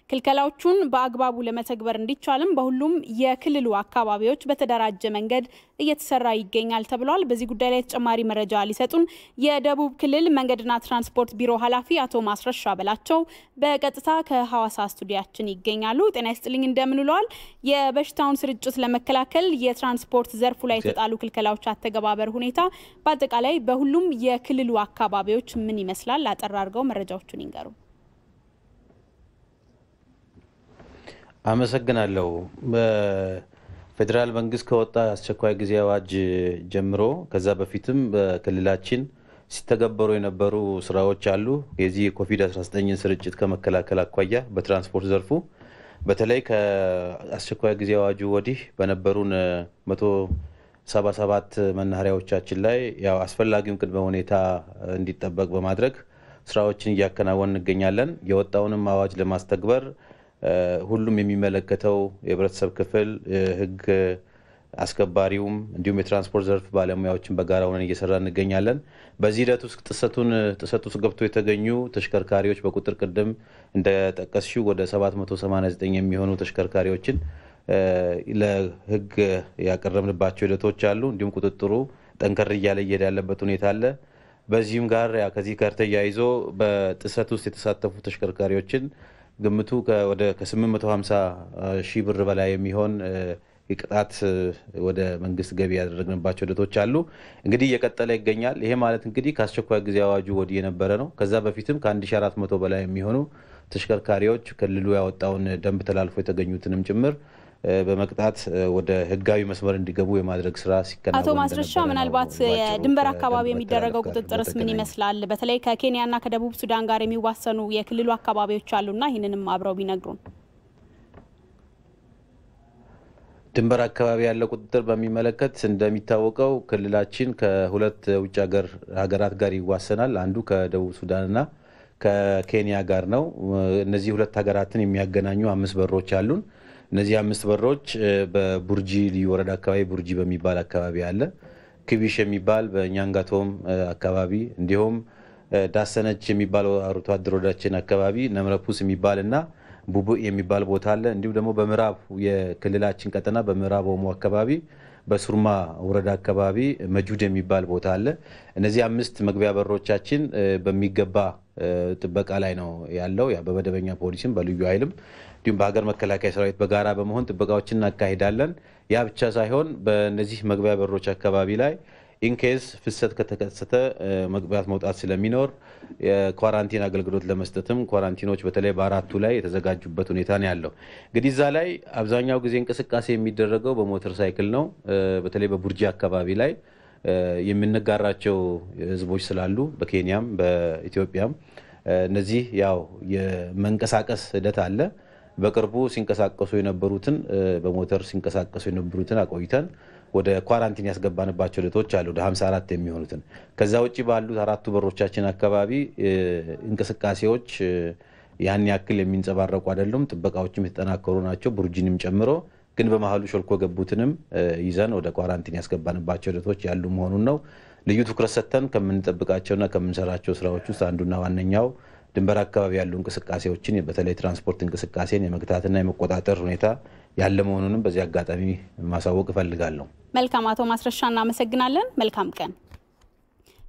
S1: ክልከላዎቹን በአግባቡ ለመተግበር እንዲቻልም በሁሉም የክልሉ አካባቢዎች በተደራጀ መንገድ እየተሰራ ይገኛል ተብሏል። በዚህ ጉዳይ ላይ ተጨማሪ መረጃ ሊሰጡን የደቡብ ክልል መንገድና ትራንስፖርት ቢሮ ኃላፊ አቶ ማስረሻ በላቸው በቀጥታ ከሐዋሳ ስቱዲያችን ይገኛሉ። ጤና ይስጥልኝ፣ እንደምን ውለዋል? የበሽታውን ስርጭት ለመከላከል የትራንስፖርት ዘርፉ ላይ የተጣሉ ክልከላዎች አተገባበር ሁኔታ በአጠቃላይ በሁሉም የክልሉ አካባቢዎች ምን ይመስላል? አጠር አድርገው መረጃዎቹን ይንገሩ።
S17: አመሰግናለሁ። በፌደራል መንግስት ከወጣ አስቸኳይ ጊዜ አዋጅ ጀምሮ ከዛ በፊትም በክልላችን ሲተገበሩ የነበሩ ስራዎች አሉ። የዚህ የኮቪድ-19 ስርጭት ከመከላከል አኳያ በትራንስፖርት ዘርፉ በተለይ ከአስቸኳይ ጊዜ አዋጁ ወዲህ በነበሩን 177 መናኸሪያዎቻችን ላይ ያው አስፈላጊውን ቅድመ ሁኔታ እንዲጠበቅ በማድረግ ስራዎችን እያከናወን እንገኛለን። የወጣውንም አዋጅ ለማስተግበር ሁሉም የሚመለከተው የህብረተሰብ ክፍል ህግ አስከባሪውም እንዲሁም የትራንስፖርት ዘርፍ ባለሙያዎችን በጋራ ሆነን እየሰራን እንገኛለን። በዚህ ሂደት ውስጥ ጥሰቱ ውስጥ ገብቶ የተገኙ ተሽከርካሪዎች በቁጥር ቅድም እንደጠቀስሽው ወደ 789 የሚሆኑ ተሽከርካሪዎችን ለህግ ያቀረብንባቸው ሂደቶች አሉ። እንዲሁም ቁጥጥሩ ጠንከር እያለ እየሄደ ያለበት ሁኔታ አለ። በዚህም ጋር ከዚህ ጋር ተያይዞ በጥሰት ውስጥ የተሳተፉ ተሽከርካሪዎችን ግምቱ ወደ ከ850 ሺህ ብር በላይ የሚሆን ቅጣት ወደ መንግስት ገቢ ያደረግንባቸው ሂደቶች አሉ። እንግዲህ እየቀጠለ ይገኛል። ይሄ ማለት እንግዲህ ከአስቸኳይ ጊዜ አዋጁ ወዲህ የነበረ ነው። ከዛ በፊትም ከ1400 በላይ የሚሆኑ ተሽከርካሪዎች ክልሉ ያወጣውን ደንብ ተላልፎ የተገኙትንም ጭምር በመቅጣት ወደ ህጋዊ መስመር እንዲገቡ የማድረግ ስራ ሲከናወን
S1: አቶ ማስረሻ ምናልባት የድንበር አካባቢ የሚደረገው ቁጥጥርስ ምን ይመስላል? በተለይ ከኬንያና ከደቡብ ሱዳን ጋር የሚዋሰኑ የክልሉ አካባቢዎች አሉና ይህንንም አብረው ቢነግሩን።
S17: ድንበር አካባቢ ያለው ቁጥጥር በሚመለከት እንደሚታወቀው ክልላችን ከሁለት ውጭ ሀገራት ጋር ይዋሰናል። አንዱ ከደቡብ ሱዳንና ከኬንያ ጋር ነው። እነዚህ ሁለት ሀገራትን የሚያገናኙ 5 በሮች አሉን። እነዚህ 5 በሮች በቡርጂ ልዩ ወረዳ አካባቢ ቡርጂ በሚባል አካባቢ አለ። ክቢሽ የሚባል በኛንጋቶም አካባቢ እንዲሁም ዳሰነች የሚባል አርብቶ አደር ወረዳችን አካባቢ ነምረፑስ የሚባልና ቡቡ የሚባል ቦታ አለ። እንዲሁም ደግሞ በምዕራብ የክልላችን ቀጠና በምዕራብ ኦሞ አካባቢ በሱርማ ወረዳ አካባቢ መጁድ የሚባል ቦታ አለ። እነዚህ 5 መግቢያ በሮቻችን በሚገባ ጥበቃ ላይ ነው ያለው። ያ በመደበኛ ፖሊስም በልዩ ኃይልም እንዲሁም በሀገር መከላከያ ሰራዊት በጋራ በመሆን ጥበቃዎችን እናካሂዳለን። ያ ብቻ ሳይሆን በእነዚህ መግቢያ በሮች አካባቢ ላይ ኢንኬዝ ፍሰት ከተከሰተ መግባት መውጣት ስለሚኖር የኳራንቲን አገልግሎት ለመስጠትም ኳራንቲኖች በተለይ በአራቱ ላይ የተዘጋጁበት ሁኔታ ነው ያለው። እንግዲህ እዛ ላይ አብዛኛው ጊዜ እንቅስቃሴ የሚደረገው በሞተር ሳይክል ነው። በተለይ በቡርጂ አካባቢ ላይ የምንጋራቸው ህዝቦች ስላሉ በኬንያም በኢትዮጵያም እነዚህ ያው የመንቀሳቀስ ሂደት አለ። በቅርቡ ሲንቀሳቀሱ የነበሩትን በሞተር ሲንቀሳቀሱ የነበሩትን አቆይተን ወደ ኳራንቲን ያስገባንባቸው ሂደቶች አሉ ወደ 54 የሚሆኑትን። ከዛ ውጪ ባሉት አራቱ በሮቻችን አካባቢ እንቅስቃሴዎች ያን ያክል የሚንጸባረቁ አይደሉም። ጥበቃዎችም የተጠናከሩ ናቸው ቡርጂንም ጨምሮ። ግን በመሃሉ ሾልኮ ገቡትንም ይዘን ወደ ኳራንቲን ያስገባንባቸው ሂደቶች ያሉ መሆኑን ነው። ልዩ ትኩረት ሰጥተን ከምንጠብቃቸውና ከምንሰራቸው ስራዎች ውስጥ አንዱና ዋነኛው ድንበር አካባቢ ያሉ እንቅስቃሴዎችን በተለይ ትራንስፖርት እንቅስቃሴን የመግታትና የመቆጣጠር ሁኔታ ያለ መሆኑንም በዚህ አጋጣሚ ማሳወቅ እፈልጋለሁ።
S1: መልካም አቶ ማስረሻ እናመሰግናለን። መልካም ቀን።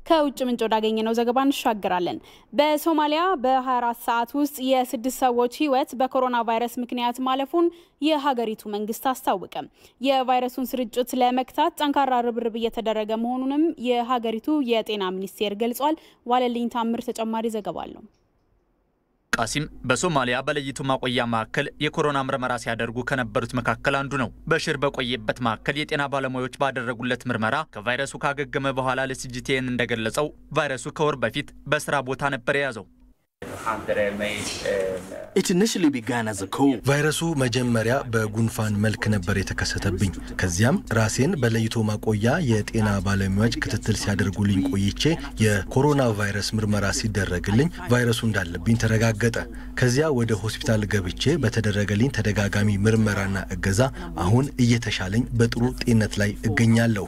S1: ከውጭ ምንጭ ወዳገኘነው ዘገባ እንሻገራለን። በሶማሊያ በ24 ሰዓት ውስጥ የ6 ሰዎች ህይወት በኮሮና ቫይረስ ምክንያት ማለፉን የሀገሪቱ መንግስት አስታወቀ። የቫይረሱን ስርጭት ለመክታት ጠንካራ ርብርብ እየተደረገ መሆኑንም የሀገሪቱ የጤና ሚኒስቴር ገልጿል። ዋለልኝ ታምር ተጨማሪ ዘገባ አለው።
S18: ቃሲም በሶማሊያ በለይቱ ማቆያ ማዕከል የኮሮና ምርመራ ሲያደርጉ ከነበሩት መካከል አንዱ ነው። በሽር በቆየበት ማዕከል የጤና ባለሙያዎች ባደረጉለት ምርመራ ከቫይረሱ ካገገመ በኋላ ለሲጂቲኤን እንደገለጸው ቫይረሱ ከወር በፊት በስራ ቦታ ነበር የያዘው።
S19: ቫይረሱ መጀመሪያ በጉንፋን መልክ ነበር የተከሰተብኝ። ከዚያም ራሴን በለይቶ ማቆያ የጤና ባለሙያዎች ክትትል ሲያደርጉልኝ ቆይቼ የኮሮና ቫይረስ ምርመራ ሲደረግልኝ ቫይረሱ እንዳለብኝ ተረጋገጠ። ከዚያ ወደ ሆስፒታል ገብቼ በተደረገልኝ ተደጋጋሚ ምርመራና እገዛ አሁን እየተሻለኝ በጥሩ ጤንነት ላይ እገኛለሁ።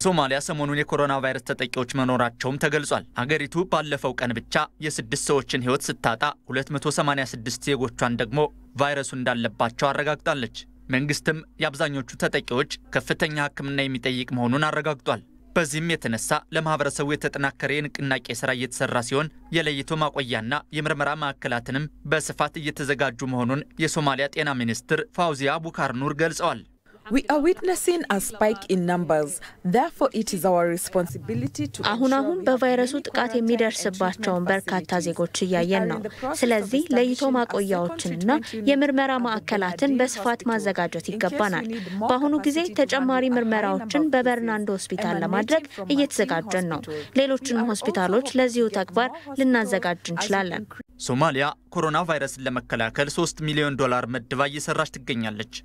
S18: ሶማሊያ ሰሞኑን የኮሮና ቫይረስ ተጠቂዎች መኖራቸውም ተገልጿል። ሀገሪቱ ባለፈው ቀን ብቻ የ6 ሰዎችን ህይወት ስታጣ 286 ዜጎቿን ደግሞ ቫይረሱ እንዳለባቸው አረጋግጣለች። መንግስትም የአብዛኞቹ ተጠቂዎች ከፍተኛ ሕክምና የሚጠይቅ መሆኑን አረጋግጧል። በዚህም የተነሳ ለማህበረሰቡ የተጠናከረ የንቅናቄ ስራ እየተሰራ ሲሆን የለይቶ ማቆያና የምርመራ ማዕከላትንም በስፋት እየተዘጋጁ መሆኑን የሶማሊያ ጤና ሚኒስትር ፋውዚያ ቡካር ኑር ገልጸዋል።
S20: We are witnessing a spike in numbers. Therefore, it is our responsibility to
S21: አሁን በቫይረሱ ጥቃት የሚደርስባቸውን በርካታ ዜጎች እያየን ነው። ስለዚህ ለይቶ ማቆያዎችንና የምርመራ ማዕከላትን በስፋት ማዘጋጀት ይገባናል። በአሁኑ ጊዜ ተጨማሪ ምርመራዎችን በበርናንዶ ሆስፒታል ለማድረግ እየተዘጋጀን ነው። ሌሎችንም ሆስፒታሎች ለዚሁ ተግባር ልናዘጋጅ እንችላለን።
S18: ሶማሊያ ኮሮና ቫይረስን ለመከላከል $3 ሚሊዮን መድባ እየሰራች ትገኛለች።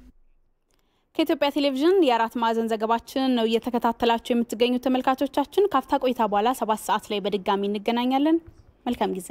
S1: ከኢትዮጵያ ቴሌቪዥን የአራት ማዕዘን ዘገባችን ነው እየተከታተላችሁ የምትገኙት ተመልካቾቻችን። ካፍታ ቆይታ በኋላ 7 ሰዓት ላይ በድጋሚ እንገናኛለን። መልካም ጊዜ።